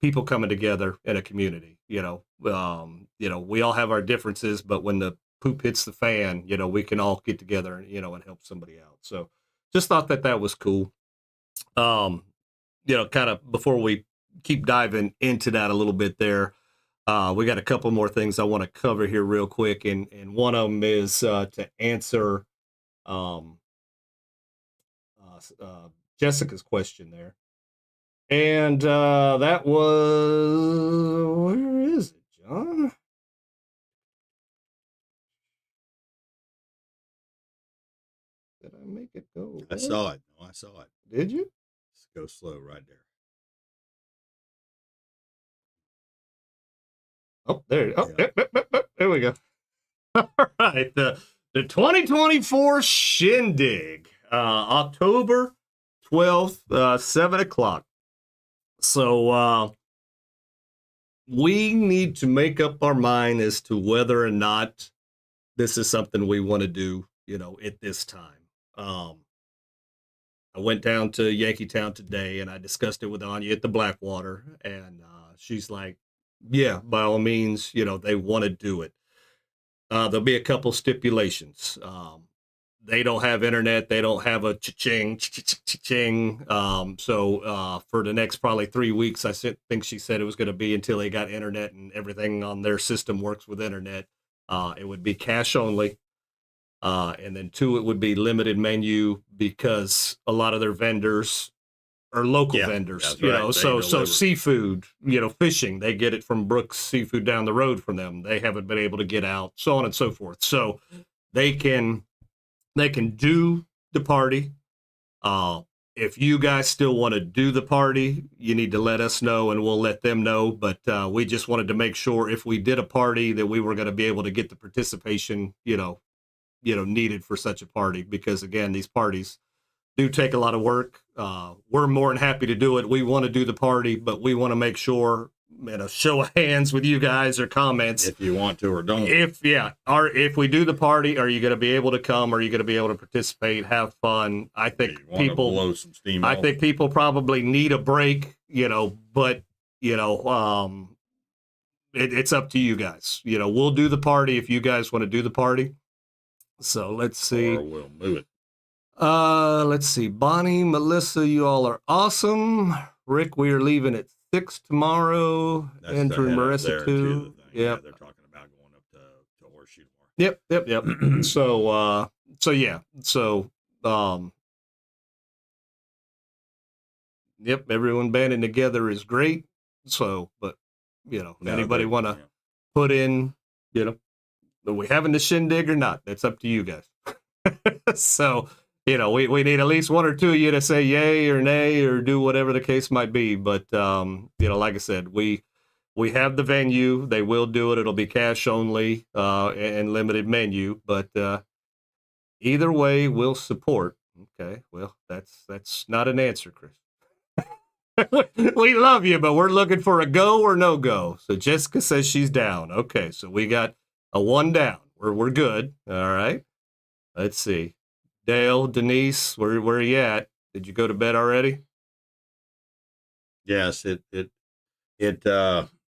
people coming together in a community. We all have our differences, but when the poop hits the fan, we can all get together, and help somebody out. So just thought that was cool. Kind of before we keep diving into that a little bit there, we got a couple more things I want to cover here real quick. And one of them is to answer Jessica's question there. And that was, where is it, John? Did I make it go? I saw it. No, I saw it. Did you? Just go slow right there. Oh, there. Oh, yep, there we go. All right, the 2024 Shindig, October 12th, 7 o'clock. So we need to make up our mind as to whether or not this is something we want to do, at this time. I went down to Yankeetown today, and I discussed it with Anya at the Blackwater, and she's like, yeah, by all means, they want to do it. There'll be a couple stipulations. They don't have internet. They don't have a cha-ching. So for the next probably 3 weeks, I think she said it was going to be until they got internet and everything on their system works with internet. It would be cash only. And then 2, it would be limited menu because a lot of their vendors are local vendors, so seafood, fishing, they get it from Brooks Seafood down the road from them. They haven't been able to get out, so on and so forth. So they can do the party. If you guys still want to do the party, you need to let us know and we'll let them know. But we just wanted to make sure if we did a party that we were going to be able to get the participation, needed for such a party, because again, these parties do take a lot of work. We're more than happy to do it. We want to do the party, but we want to make sure, show of hands with you guys or comments. If you want to or don't. If we do the party, are you going to be able to come? Are you going to be able to participate, have fun? I think people blow some steam I off. think people probably need a break, but it's up to you guys. We'll do the party if you guys want to do the party. So let's see. Or we'll move it. Let's see. Bonnie, Melissa, you all are awesome. Rick, we are leaving at 6 tomorrow. That's Andrew and the head up Marissa there, too. Yeah, Yep. they're talking Yep. So yeah. So, yep, everyone banding together is great. So, but, anybody want to put in, are we having the shindig or not? That's up to you guys. So, we need at least one or two of you to say yay or nay or do whatever the case might be. But, like I said, we have the venue. They will do it. It'll be cash only and limited menu. But either way, we'll support. Okay, well, that's not an answer, Chris. We love you, but we're looking for a go or no go. So Jessica says she's down. Okay, so we got a 1 down. We're good. All right. Let's see. Dale, Denise, where are you at? Did you go to bed already? Yes, it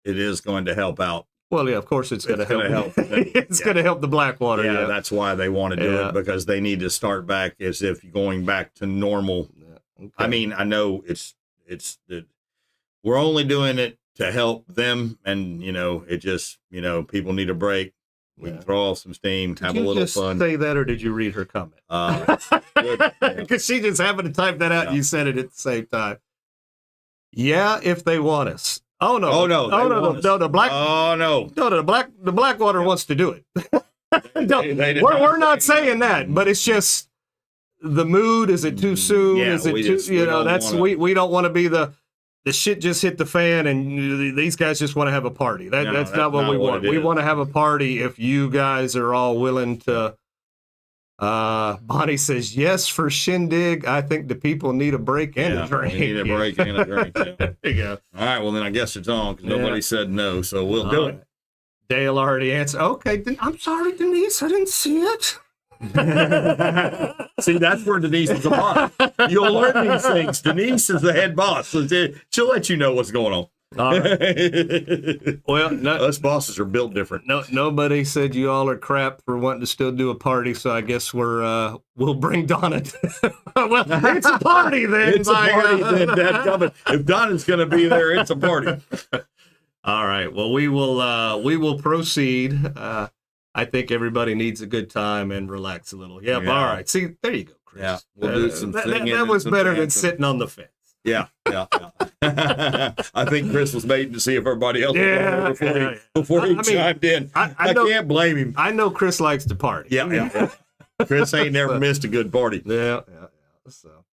is going to help out. Well, yeah, of course it's going to help. It's going to help the Blackwater. Yeah, that's why they want to do it, because they need to start back as if you're going back to normal. Yeah. Okay. I mean, I know it's that we're only doing it to help them, and it just people need a break. We can throw off some steam, have a little fun. Say that, or did you read her comment? Because she just happened to type that out. And you said it at the same time. Yeah, if they want us. Oh no! Oh no! No! The black. Oh no! No! The Blackwater wants to do it. We're not saying that, but it's just the mood. Is it too soon? Yeah, is it too? We don't want to be the shit just hit the fan and these guys just want to have a party. That's not what we want. We want to have a party if you guys are all willing to. Bonnie says yes for shindig. I think the people need a break and a drink. Need a break and a drink. Yeah. There you go. All right, well then I guess it's on because nobody said no, so we'll do it. Dale already answered. Okay, I'm sorry, Denise. I didn't see it. See, that's where Denise is a boss. You'll learn these things. Denise is the head boss. So she'll let you know what's going on. All right. Well, us bosses are built different. Nobody said you all are crap for wanting to still do a party, so I guess we'll bring Donna. Well, it's a party then. It's a party then. If Donna's going to be there, it's a party. All right. Well, we will proceed. I think everybody needs a good time and relax a little. Yep. Yeah. All right. See, there you go, Chris. Yeah. We'll do some singing. That was better than sitting on the fence. Yeah. I think Chris was waiting to see if everybody else was before he chimed in. I can't blame him. I know Chris likes to party. Yeah. Chris ain't never missed a good party. Yeah. So,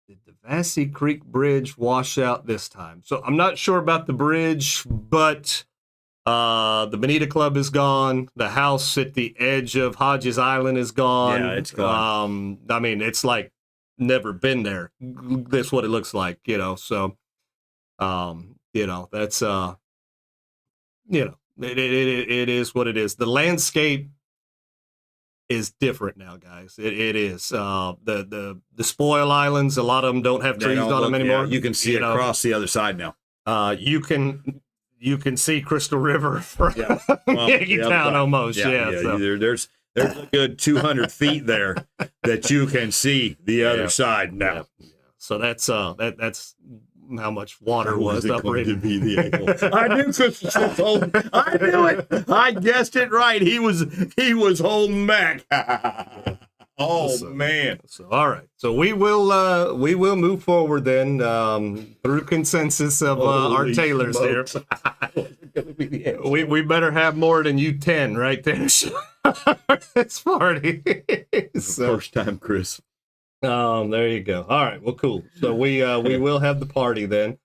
did the Vassy Creek Bridge wash out this time? So I'm not sure about the bridge, but the Bonita Club is gone. The house at the edge of Hodges Island is gone. Yeah, it's gone. I mean, it's like never been there. That's what it looks like, So, that's it is what it is. The landscape is different now, guys. It is. The spoil islands, a lot of them don't have trees on them anymore. Yeah, you can see it across the other side now. You can see Crystal River from Yankee Town almost. So. There's a good 200 feet there that you can see the other side now. Yeah. So that's how much water was uprated. I knew Chris was holding. I knew it. I guessed it right. He was holding back. Man. So all right. So we will move forward then through consensus of our tailors here. we better have more than you 10 right there. It's party. First time, Chris. There you go. All right. Well, cool. So we will have the party then.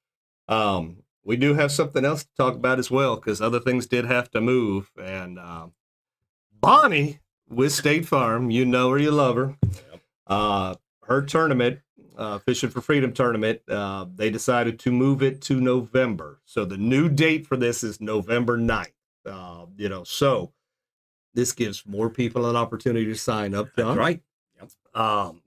We do have something else to talk about as well because other things did have to move. And Bonnie with State Farm, you know her, you love her. Her tournament, Fishing for Freedom tournament, they decided to move it to November. So the new date for this is November 9th. So this gives more people an opportunity to sign up. That's right.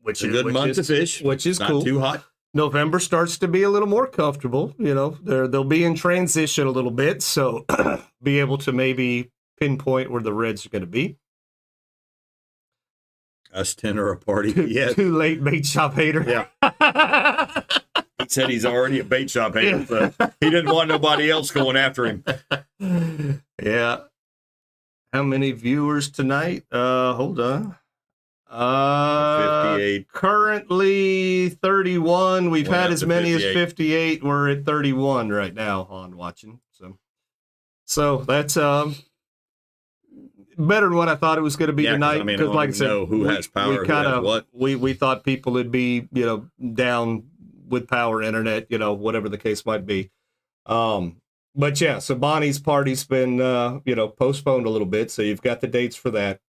Which is a good month to fish. Which is not cool. Too hot. November starts to be a little more comfortable. They'll be in transition a little bit, so be able to maybe pinpoint where the reds are going to be. Us 10 are a party. Yeah. Too late, bait shop hater. Yeah. He said he's already a bait shop hater, so he didn't want nobody else going after him. Yeah. how many viewers tonight? Hold on. 58. Currently 31. We've Went had up as to many 58. as 58. We're at 31 right now on watching. So that's better than what I thought it was going to be Yeah, 'cause, tonight. I mean, I Because, don't like I even said, know who has power, we who kind has of what. we thought people would be down with power, internet, whatever the case might be. But yeah, so Bonnie's party's been postponed a little bit, so you've got the dates for that.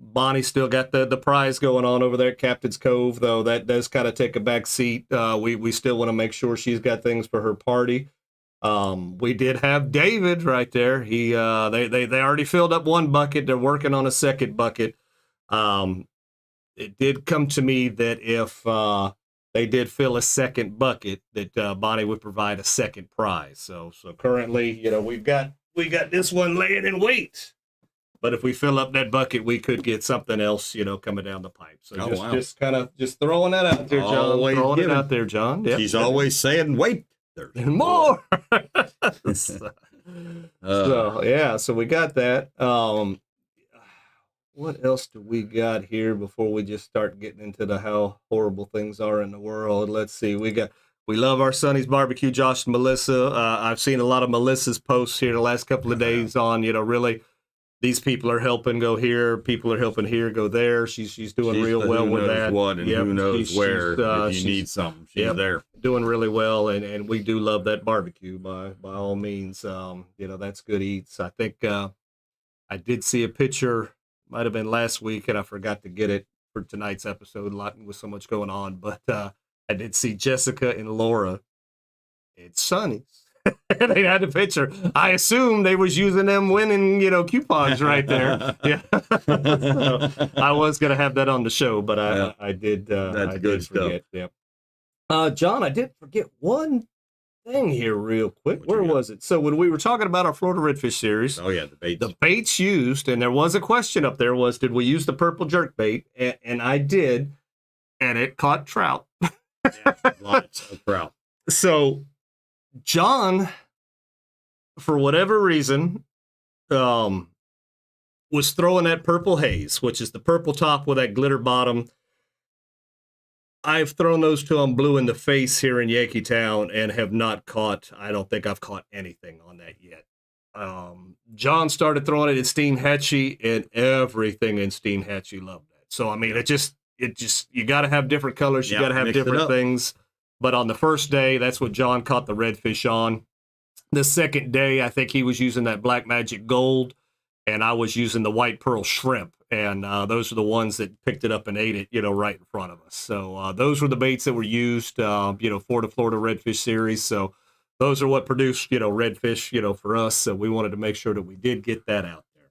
Bonnie's still got the prize going on over there at Captain's Cove, though that does kind of take a back seat. We still want to make sure she's got things for her party. We did have David right there. He they already filled up one bucket. They're working on a second bucket. It did come to me that if they did fill a second bucket, that Bonnie would provide a second prize. So currently, we've got this one laying in wait. But if we fill up that bucket, we could get something else, coming down the pipe. So just kind of throwing that out there, John. Always throwing giving. it out there, John. Yep. She's always saying, wait, there's more. So we got that. What else do we got here before we just start getting into how horrible things are in the world? Let's see. We love our Sonny's Barbecue, Josh and Melissa. I've seen a lot of Melissa's posts here the last couple of days on, really, these people are helping go here, people are helping here, go there. She's doing real well with that. What and who knows where. If you need something, she's there. Doing really well, and we do love that barbecue by all means. That's good eats. I think I did see a picture, might have been last week, and I forgot to get it for tonight's episode. A lot with so much going on, but I did see Jessica and Laura at Sonny's. They had a picture. I assume they was using them winning, coupons right there. Yeah. So I was gonna have that on the show, but I did. That's I good did forget. Stuff. Yeah. John, I did forget one thing here, real quick. Where was it? So when we were talking about our Florida Redfish series, the baits used, and there was a question up there: was did we use the purple jerk bait? And I did, and it caught trout. Lots of trout. So John, for whatever reason, was throwing that purple haze, which is the purple top with that glitter bottom. I've thrown those to him blue in the face here in Yankeetown and have not caught, I don't think I've caught anything on that yet. John started throwing it at Steenhatchee, and everything in Steenhatchee loved that. So, I mean, it just you got to have different colors. You got to have different things. But on the first day, that's what John caught the redfish on. The second day, I think he was using that Black Magic Gold, and I was using the White Pearl Shrimp. And those are the ones that picked it up and ate it, right in front of us. So those were the baits that were used, for the Florida Redfish series. So those are what produced, redfish, for us. So we wanted to make sure that we did get that out there.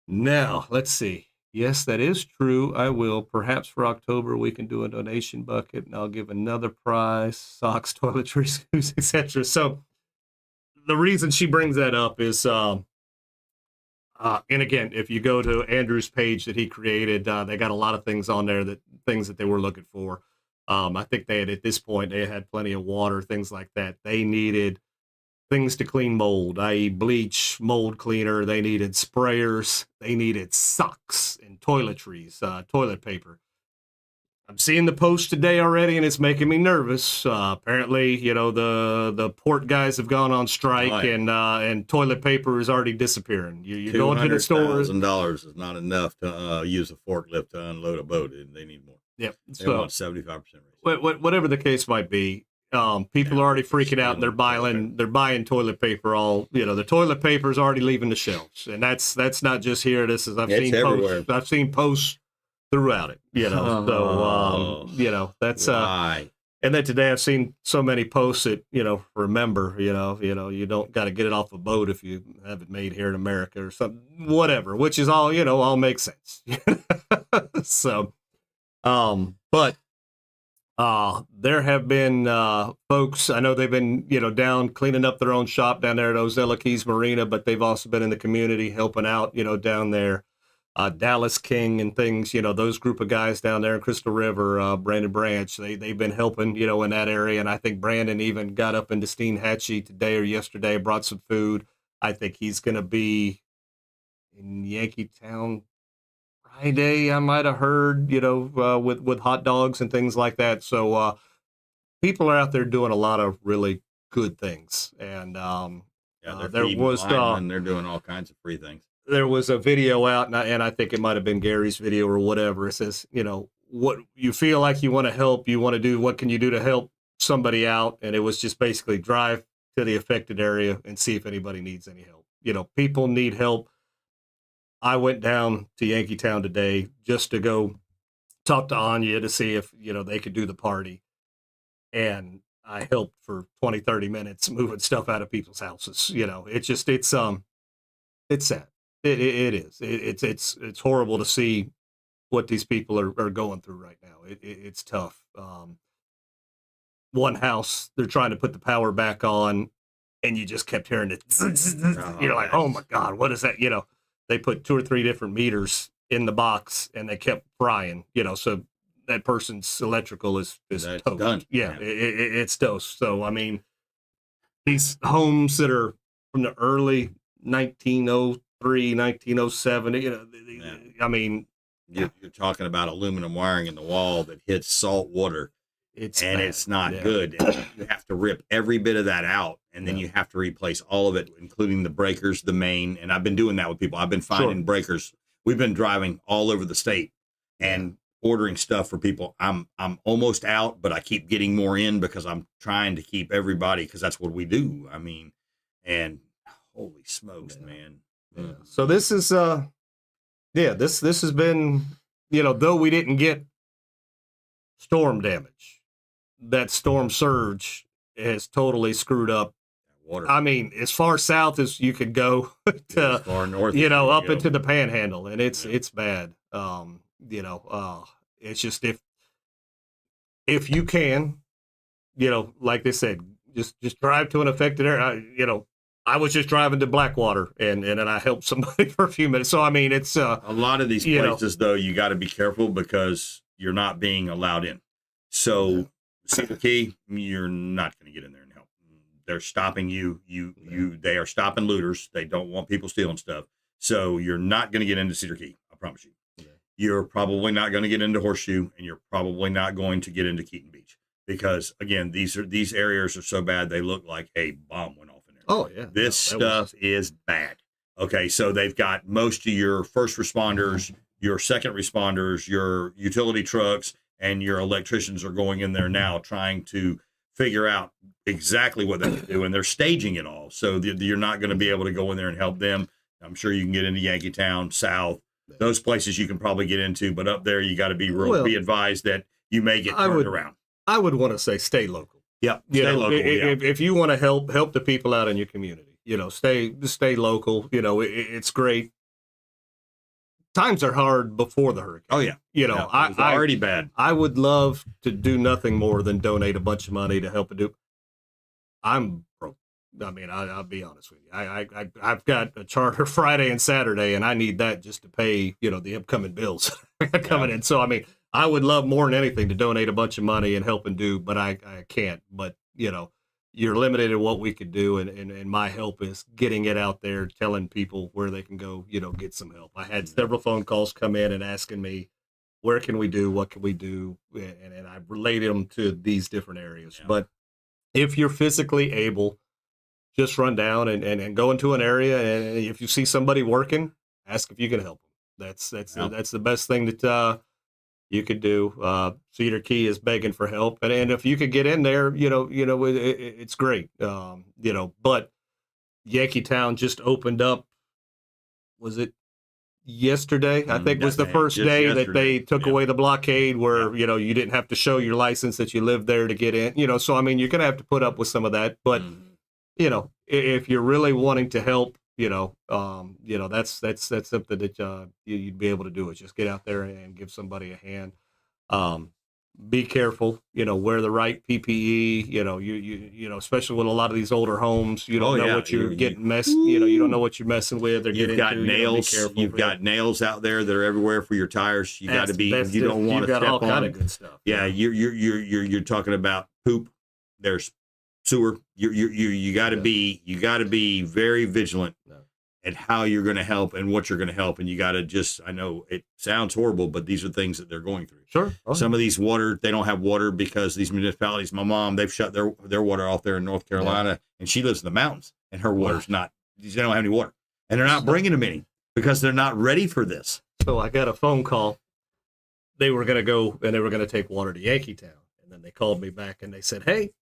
Now, let's see. Yes, that is true. I will. Perhaps for October, we can do a donation bucket, and I'll give another prize, socks, toiletries, etc. So the reason she brings that up is, and again, if you go to Andrew's page that he created, they got a lot of things on there, things that they were looking for. I think at this point, they had plenty of water, things like that. They needed things to clean mold, i.e. bleach, mold cleaner. They needed sprayers. They needed socks and toiletries, toilet paper. I'm seeing the post today already, and it's making me nervous. Apparently, the port guys have gone on strike, and toilet paper is already disappearing. You're going to the stores. $200,000 is not enough to use a forklift to unload a boat. They need more. Yep. They want 75% raise. Whatever the case might be. People are already freaking out, and they're buying toilet paper. The toilet paper is already leaving the shelves, and that's not just here. I've seen posts throughout it. That's why. And then today I've seen so many posts that remember you don't got to get it off a boat if you have it made here in America or something, whatever. Which is all makes sense. So, but. There have been folks, I know they've been, down cleaning up their own shop down there at Ozella Keys Marina, but they've also been in the community helping out, down there. Dallas King and things, those group of guys down there in Crystal River, Brandon Branch, they've been helping, in that area. And I think Brandon even got up into Steenhatchee today or yesterday, brought some food. I think he's going to be in Yankeetown Friday. I might have heard, with hot dogs and things like that. So people are out there doing a lot of really good things. And They're there feeding was linemen, they're doing all kinds of free things. there was a video out, and I think it might have been Gary's video or whatever. It says, what you feel like you want to help, you want to do, what can you do to help somebody out? And it was just basically drive to the affected area and see if anybody needs any help. People need help. I went down to Yankeetown today just to go talk to Anya to see if, they could do the party. And I helped for 20, 30 minutes moving stuff out of people's houses. It's sad. It is. It's horrible to see what these people are going through right now. It's tough. One house, they're trying to put the power back on, and you just kept hearing it. You're like, oh my God, what is that? They put 2 or 3 different meters in the box, and they kept frying. So that person's electrical is That's toast. done. Yeah, it's toast. So I mean, these homes that are from the early 1903, 1907. I mean, You're talking about aluminum wiring in the wall that hits salt water, and bad. it's not Yeah. good. And you have to rip every bit of that out, and then you have to replace all of it, including the breakers, the main. And I've been doing that with people. I've been finding breakers. We've been driving all over the state and ordering stuff for people. I'm almost out, but I keep getting more in because I'm trying to keep everybody, because that's what we do. I mean, and holy smokes, man. Yeah. So this is this has been, though we didn't get storm damage, that storm surge has totally screwed up. Water. I mean, as far south as you could go to, As far north as up you go. into the Panhandle, and it's bad. It's just if you can, like they said, just drive to an affected area. I was just driving to Blackwater, and then I helped somebody for a few minutes. So I mean, it's a lot of these places, though, you got to be careful because you're not being allowed in. So Cedar Key, you're not going to get in there and help. They're stopping you. They are stopping looters. They don't want people stealing stuff. So you're not going to get into Cedar Key. I promise you. Okay. You're probably not going to get into Horseshoe, and you're probably not going to get into Keaton Beach because, again, these areas are so bad they look like a bomb went off in there. Oh yeah, this stuff is bad. Okay, so they've got most of your first responders, your second responders, your utility trucks, and your electricians are going in there now trying to figure out exactly what they're doing. They're staging it all, so you're not going to be able to go in there and help them. I'm sure you can get into Yankeetown, South, those places you can probably get into, but up there you got to be be advised that you may get turned around. I would want to say stay local. Yeah, stay local. If you want to help the people out in your community, stay local. It's great. Times are hard before the hurricane. Oh yeah, it's already bad. I would love to do nothing more than donate a bunch of money to help it do. I'm broke. I mean, I'll be honest with you. I've got a charter Friday and Saturday, and I need that just to pay the upcoming bills coming in. So I mean, I would love more than anything to donate a bunch of money and help and do, but I can't. But you're limited in what we could do, and my help is getting it out there, telling people where they can go, get some help. I had several phone calls come in and asking me, where can we do, what can we do, and I related them to these different areas. Yeah. But if you're physically able, just run down and go into an area, and if you see somebody working, ask if you can help them. That's the best thing that you could do. Cedar Key is begging for help, and if you could get in there, it's great. But Yankeetown just opened up. Was it yesterday? I think was the first day that they took away the blockade, where you didn't have to show your license that you lived there to get in. So I mean, you're gonna have to put up with some of that, but if you're really wanting to help, that's something that you'd be able to do, is just get out there and give somebody a hand. Be careful, wear the right PPE, you especially with a lot of these older homes, you don't know what you're getting you don't know what you're messing with. You've got nails, you've got nails out there that are everywhere for your tires. You got to be, you don't want to step all on kind of good stuff. Yeah, you're talking about poop. There's sewer. You got to be very vigilant at how you're going to help and what you're going to help. And you got to I know it sounds horrible, but these are things that they're going through. Sure. Some of these water, they don't have water because these municipalities, my mom, they've shut their water off there in North Carolina, and she lives in the mountains, and her water's not, they don't have any water. And they're not bringing them any because they're not ready for this. So I got a phone call. They were going to go and they were going to take water to Yankeetown. And then they called me back and they said, hey,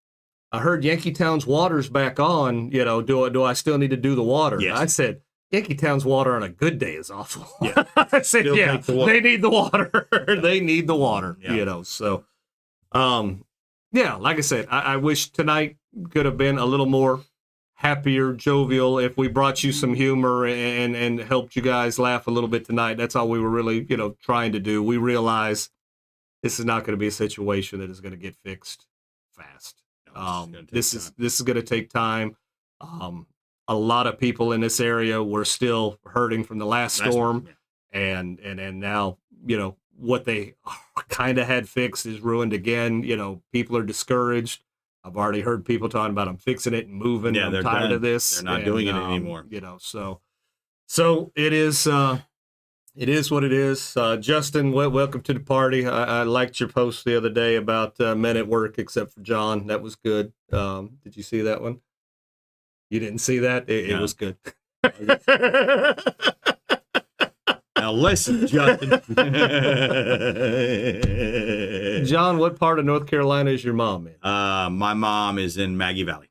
I heard Yankeetown's water's back on. You know, do I still need to do the water? Yes. I said, Yankeetown's water on a good day is awful. Yeah. I said, Still yeah, take the water. they need the water. They need the water, Yeah. you know. So, yeah, like I said, I wish tonight could have been a little more happier, jovial, if we brought you some humor and helped you guys laugh a little bit tonight. That's all we were really, you know, trying to do. We realize this is not going to be a situation that is going to get fixed fast. This is going to take time. A lot of people in this area were still hurting from the last storm, and now, you know, what they kind of had fixed is ruined again. You know, people are discouraged. I've already heard people talking about I'm fixing it and moving. Yeah, I'm they're tired done. of this. They're not doing it anymore. You know, so it is. It is what it is. Justin, welcome to the party. I liked your post the other day about men at work, except for John. That was good. Did you see that one? You didn't see that? It was good. Now listen, Justin. John, what part of North Carolina is your mom in? My mom is in Maggie Valley.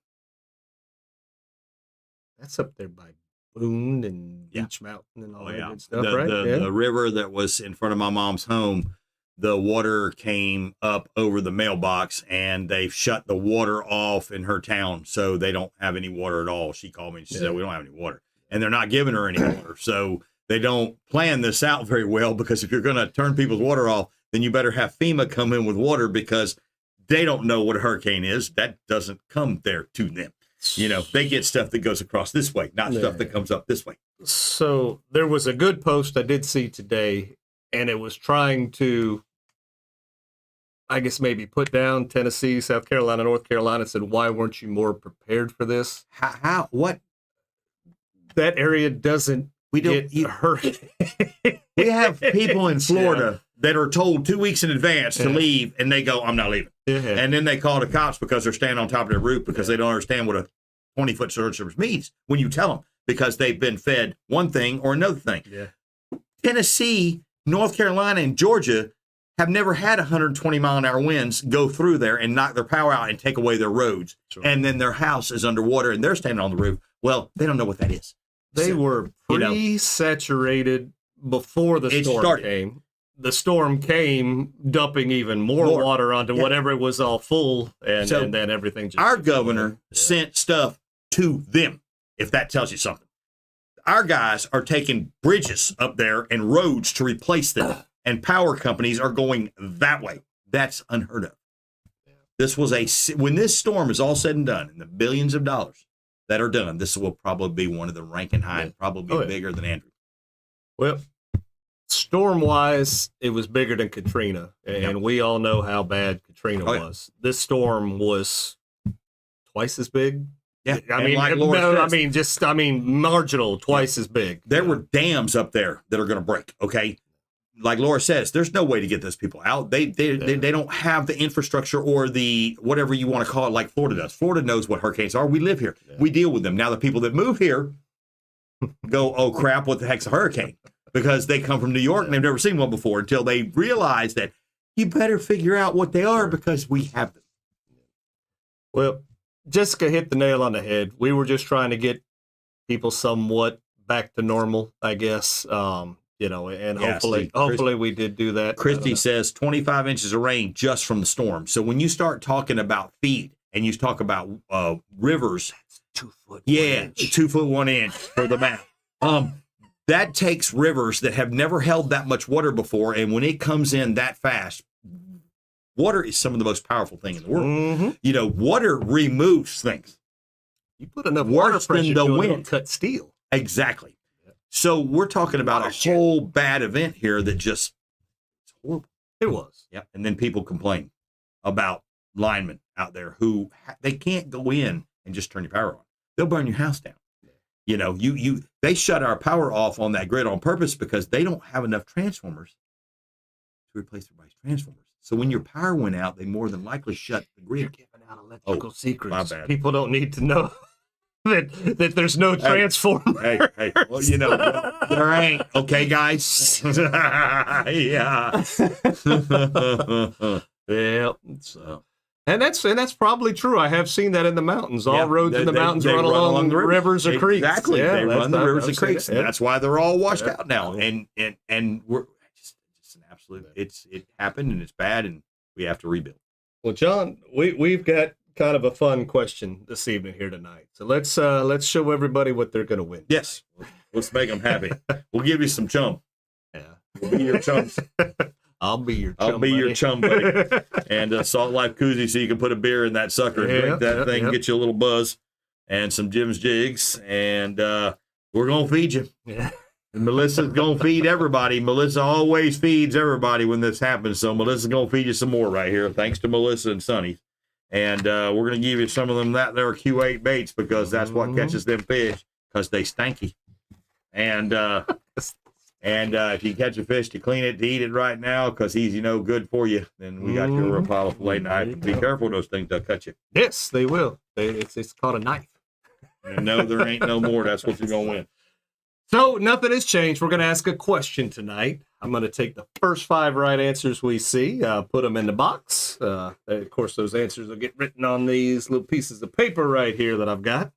That's up there by Boone and Beach Mountain and all that good stuff, the, right? The river that was in front of my mom's home, the water came up over the mailbox, and they've shut the water off in her town, so they don't have any water at all. She called me and she said, we don't have any water. And they're not giving her any water. So they don't plan this out very well, because if you're going to turn people's water off, then you better have FEMA come in with water, because they don't know what a hurricane is. That doesn't come there to them. You know, they get stuff that goes across this way, not stuff that comes up this way. So there was a good post I did see today, and it was trying to, I guess, maybe put down Tennessee, South Carolina, North Carolina. Said, why weren't you more prepared for this? What? That area doesn't get hurt. We have people in Florida that are told 2 weeks in advance to leave, and they go, I'm not leaving. And then they call the cops because they're standing on top of their roof, because they don't understand what a 20-foot surge means when you tell them, because they've been fed one thing or another thing. Tennessee, North Carolina, and Georgia have never had 120-mile-an-hour winds go through there and knock their power out and take away their roads. And then their house is underwater and they're standing on the roof. Well, they don't know what that is. They were pre-saturated before the storm came. The storm came, dumping even more water onto whatever it was all full, and then everything just... Our governor sent stuff to them, if that tells you something. Our guys are taking bridges up there and roads to replace them, and power companies are going that way. That's unheard of. This was when this storm is all said and done, and the billions of dollars that are done, this will probably be one of the rank and high, probably bigger than Andrew. Well, storm-wise, it was bigger than Katrina, and we all know how bad Katrina was. This storm was twice as big. Yeah, I mean, like Laura says, marginal, twice as big. There were dams up there that are going to break. Okay, like Laura says, there's no way to get those people out. They don't have the infrastructure or the whatever you want to call it, like Florida does. Florida knows what hurricanes are. We live here. We deal with them. Now the people that move here go, oh crap, what the heck's a hurricane? Because they come from New York and they've never seen one before, until they realize that you better figure out what they are, because we have them. Well, Jessica hit the nail on the head. We were just trying to get people somewhat back to normal, I guess. You know, and hopefully we did do that. Christy says 25 inches of rain just from the storm. So when you start talking about feet and you talk about rivers, 2 foot. 2 foot 1 inch for the map. That takes rivers that have never held that much water before, and when it comes in that fast, water is some of the most powerful thing in the world. You know, water removes things. You put enough water pressure the to wind. It'll cut steel. Exactly. So we're talking about a whole bad event here that just, it's horrible. It was. Yeah. And then people complain about linemen out there who they can't go in and just turn your power on. They'll burn your house down. You know, they shut our power off on that grid on purpose because they don't have enough transformers to replace everybody's transformers. So when your power went out, they more than likely shut the grid. You're giving out electrical secrets. My bad. People don't need to know that there's no transformer. Hey, well, you know, there ain't. Okay, guys. Yeah. Yeah. So. And that's probably true. I have seen that in the mountains. All roads in the mountains run along the rivers or creeks. Exactly. Yeah, they run the rivers and creeks. Yeah. That's why they're all washed out now. And we're just an absolute. It happened and it's bad and we have to rebuild. Well, John, we've got kind of a fun question this evening here tonight. So let's show everybody what they're going to win. Yes, let's make them happy. We'll give you some chum. Yeah, we'll be your chums. I'll be your chum. I'll be your chum, buddy. And a Salt Life koozie so you can put a beer in that sucker and drink that thing, get you a little buzz, and some Jim's Jigs, and we're gonna feed you. Yeah. And Melissa's gonna feed everybody. Melissa always feeds everybody when this happens, so Melissa's gonna feed you some more right here, thanks to Melissa and Sonny. And we're gonna give you some of them that there Q8 baits because that's what catches them fish because they stanky. And if you catch a fish to clean it, to eat it right now because he's, good for you, then we got your pile of fillet knife. Be careful, those things, they'll cut you. Yes, they will. It's called a knife. And no, there ain't no more. That's what you're going to win. So nothing has changed. We're going to ask a question tonight. I'm going to take the first 5 right answers we see, put them in the box. Of course, those answers will get written on these little pieces of paper right here that I've got.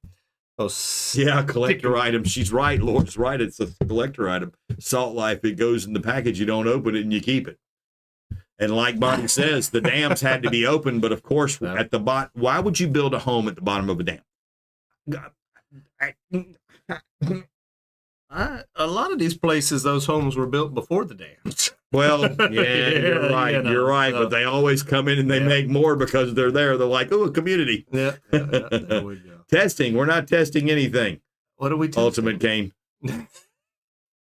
Yeah, collector item. She's right. Laura's right. It's a collector item. Salt Life, it goes in the package. You don't open it and you keep it. And like Bonnie says, the dams had to be open. But of course, at the bottom, why would you build a home at the bottom of a dam? A lot of these places, those homes were built before the dams. Well, yeah, you're right. You're right. But they always come in and they make more because they're there. They're like, oh, a community. Yeah. There we go. Testing. We're not testing anything. What are we testing? Ultimate Cane.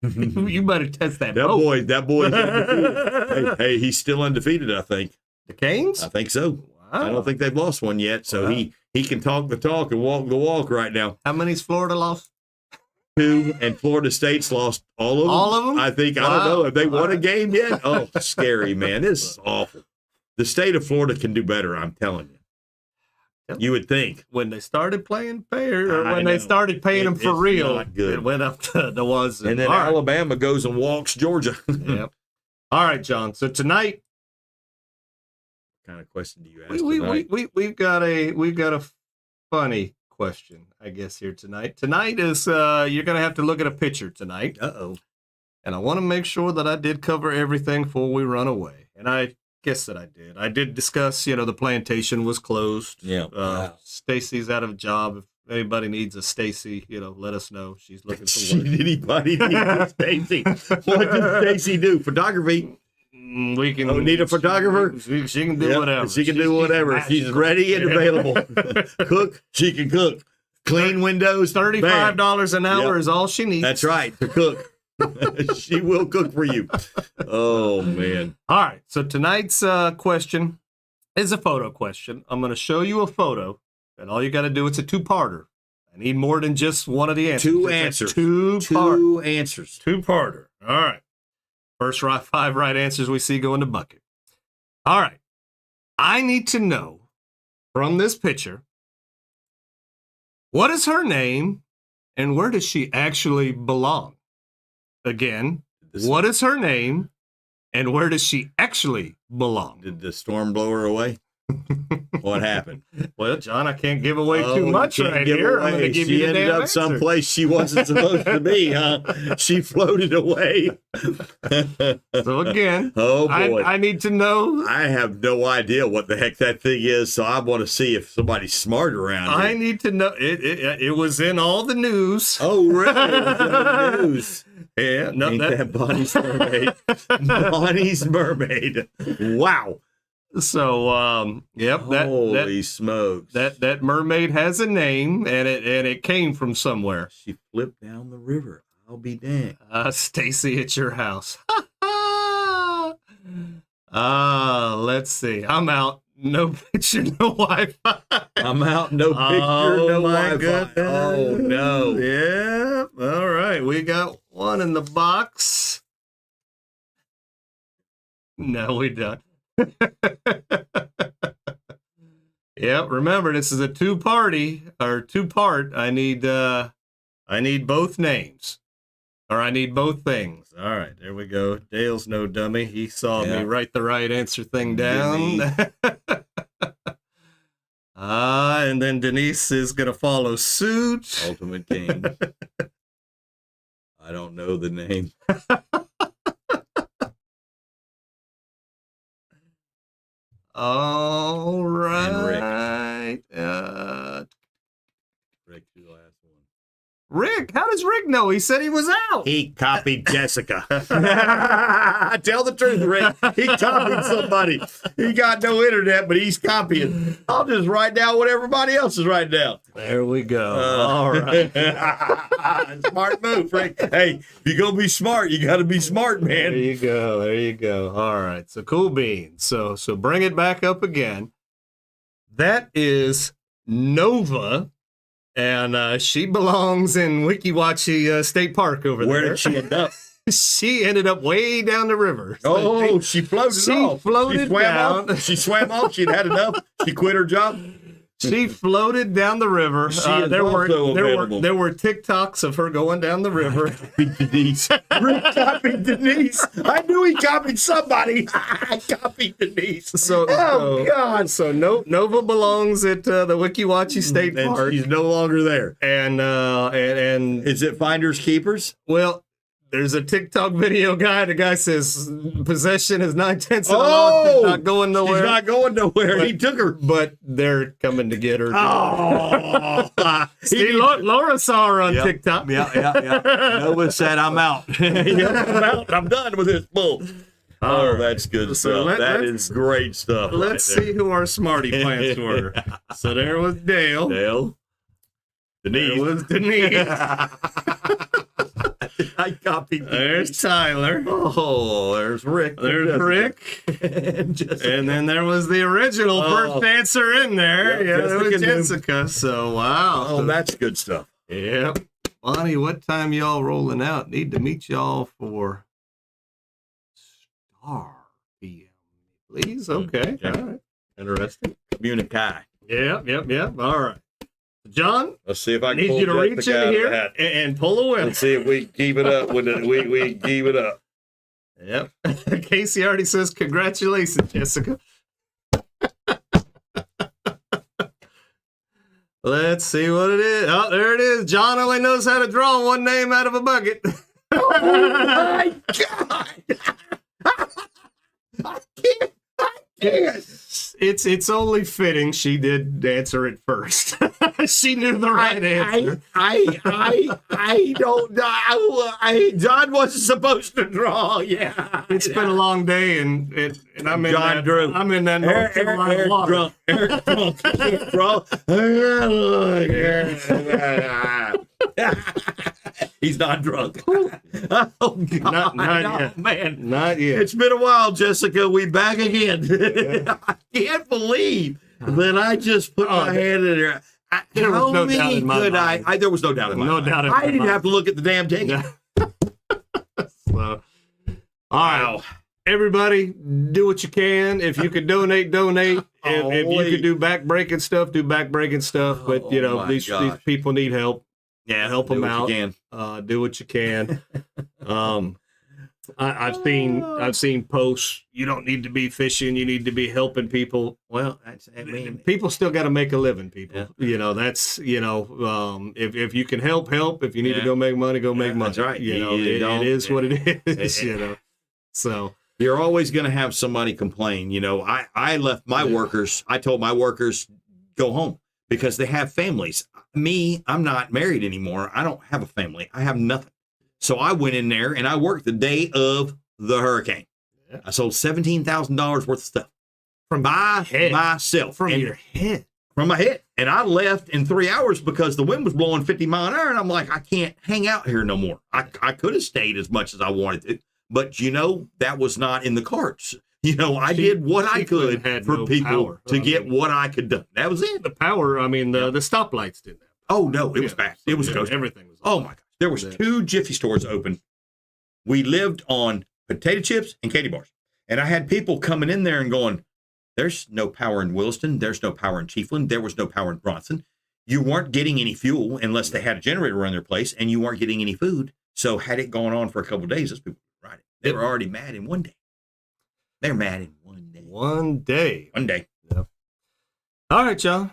You better test that. That boy's undefeated. Hey, he's still undefeated, I think. The Canes? I think so. Wow. I don't think they've lost one yet. So he can talk the talk and walk the walk right now. How many's Florida lost? 2, and Florida State's lost all of them. All of them? I think. Wow. I don't know. Have they won a game yet? Oh, scary, man. This is awful. The state of Florida can do better, I'm telling you. You would think. When they started playing fair, or when they started paying them for real, not good. It went up to the ones. And then Alabama goes and walks Georgia. Yep. All right, John. So tonight, what kind of question do you ask tonight? we've got a funny question, I guess, here tonight. Tonight is you're gonna have to look at a picture tonight. Uh-oh. And I want to make sure that I did cover everything before we run away. And I guess that I did. I did discuss, the plantation was closed. Yeah. Wow. Stacy's out of a job. If anybody needs a Stacy, let us know. She's looking for work. Anybody needs a Stacy? What does Stacy do? Photography? We can. need a photographer? She can do whatever. She can do whatever. She's ready and available. Cook? She can cook. Clean windows? $35 an hour is all she needs. That's right, to cook. She will cook for you. Oh, man. All right. So tonight's question is a photo question. I'm going to show you a photo, and all you got to do, it's a 2-parter. I need more than just one of the answers. 2 answers. 2 answers. 2-parter. All right. First 5 right answers we see go in the bucket. All right. I need to know from this picture, what is her name and where does she actually belong? Again, what is her name and where does she actually belong? Did the storm blow her away? What happened? Well, John, I can't give away too much right here. I'm going to give you the ended up someplace she wasn't supposed to be, huh? She floated away. So again, oh boy, I need to know. I have no idea what the heck that thing is, so I want to see if somebody's smart around here. I need to know. It was in all the news. Oh, really? It was in the news. Yeah, no, Ain't that Bonnie's mermaid? Bonnie's mermaid. Wow. So, yep. Holy smokes! That mermaid has a name, and it came from somewhere. She flipped down the river. I'll be dang. Stacy at your house. Let's see. I'm out. No picture, no Wi-Fi. I'm out. No picture, no my Wi-Fi. goodness. Oh, no. Yeah. All right. We got one in the box. No, we don't. Yep. Remember, this is a two-part. I need both names. Or I need both things. All right, there we go. Dale's no dummy. He saw me write the right answer thing down. And then Denise is going to follow suit. Ultimate King. I don't know the name. All And right. Rick, the last one. Rick, how does Rick know? He said he was out. He copied Jessica. Tell the truth, Rick. He copied somebody. He got no internet, but he's copying. I'll just write down what everybody else is writing down. There we go. All right. Smart move, Rick. Hey, if you're going to be smart, you got to be smart, man. There you go. There you go. All right. So cool beans. So bring it back up again. That is Nova. And she belongs in Weeki Wachee State Park over there. Where did she end up? She ended up way down the river. Oh, she floated off. Floated she swam down. Off. She swam off. She'd had enough. She quit her job. She floated down the river. There were TikToks of her going down the river. Denise. Rick copied Denise. I knew he copied somebody. I copied Denise. God. So Nova belongs at the Weeki Wachee State And Park. she's no longer there. And Is it finders keepers? well, there's a TikTok video guy. The guy says possession is 9/10 of the law. She's not going nowhere. She's not going nowhere. He took her. But they're coming to get her. Oh. See, Laura saw her on TikTok. Yeah. Nova said, I'm out. I'm out. I'm done with this bull. Oh, that's good stuff. That is great stuff. Let's see who our smarty plants were. So there was Dale. Denise. There was Denise. I copied. There's Tyler. Oh, there's Rick. There's Rick. And then there was the original first answer in there. Yeah, there was Jessica. So, wow. Oh, that's good stuff. Yep. Bonnie, what time y'all rolling out? Need to meet y'all for Star PM, please. Okay. All right. Interesting. Communique. Yep. All right. John, Let's see if I I can need you to reach in here and pull a wheel. Let's see if we keep it up. We keep it up. Yep. Casey already says, congratulations, Jessica. Let's see what it is. Oh, there it is. John only knows how to draw one name out of a bucket. Oh, my God. I can't. It's only fitting she did answer it first. She knew the right answer. I don't know. John wasn't supposed to draw. Yeah, It's been a long day, and I'm in John that. drew. I'm in that North Carolina water. Drunk. Eric drunk. He's not drunk. Oh God, Not yet. Man, Not yet. it's been a while, Jessica. We back again. I can't believe that I just put my hand in there. There was no doubt in my mind. There was no doubt in my mind. doubt in I my didn't mind. have to look at the damn ticket. So, all right, everybody, do what you can. If you could donate. If you could do back-breaking stuff, do back-breaking stuff. But these people need help. Yeah, help them out. You do what you can. I've seen posts. You don't need to be fishing. You need to be helping people. Well, people still got to make a living. People, that's if you can help. If you need to go make money, go make money. That's right. It is what it is. So you're always going to have somebody complain. I left my workers. I told my workers go home because they have families. Me, I'm not married anymore. I don't have a family. I have nothing. So I went in there and I worked the day of the hurricane. Yeah. I sold $17,000 worth of stuff by myself. From your head. From my head. And I left in 3 hours because the wind was blowing 50 miles an hour. And I'm like, I can't hang out here no more. I could have stayed as much as I wanted to. But, that was not in the cards. You know, I did what I could had for no people power. to get what I could do. That was it. The power, I mean, the stoplights didn't have. Oh, no, it was bad. It was Yeah, ghost. everything was. Oh, my gosh. There was 2 Jiffy stores open. We lived on potato chips and candy bars. And I had people coming in there and going, there's no power in Williston. There's no power in Chiefland. There was no power in Bronson. You weren't getting any fuel unless they had a generator around their place, and you weren't getting any food. So had it gone on for a couple of days, those people were riding. They were already mad in one day. They're mad in one day. One day. One day. Yep. All right, y'all.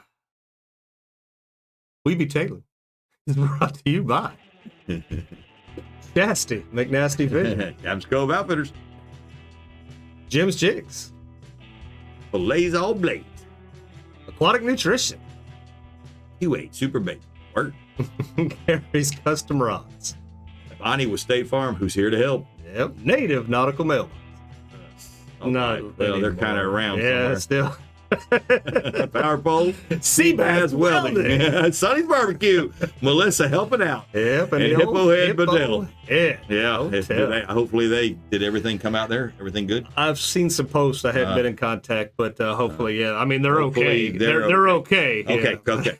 We Be Tailored is brought to you by Shasty McNasty Vision, Cap's Cove Outfitters. Jim's Jigs, Filletzall Blades. Aquatic Nutrition, Q8 Super Bait. Work. Karrie's Custom Rods. Bonnie with State Farm, who's here to help. Yep. Native Nautical Mailboxes. Okay. Not Well, they're anymore. kind of around Yeah, somewhere. still. Power pole. Seabass Welding. Sonny's Barbecue. Melissa helping out. Yep. And the Hippo old Head Badell. Head. Yeah. Hotel. Hopefully they did everything come out there. Everything good. I've seen some posts. I hadn't been in contact, but hopefully, yeah. I mean, they're Hopefully okay. they're They're okay. Okay. Yeah. Okay.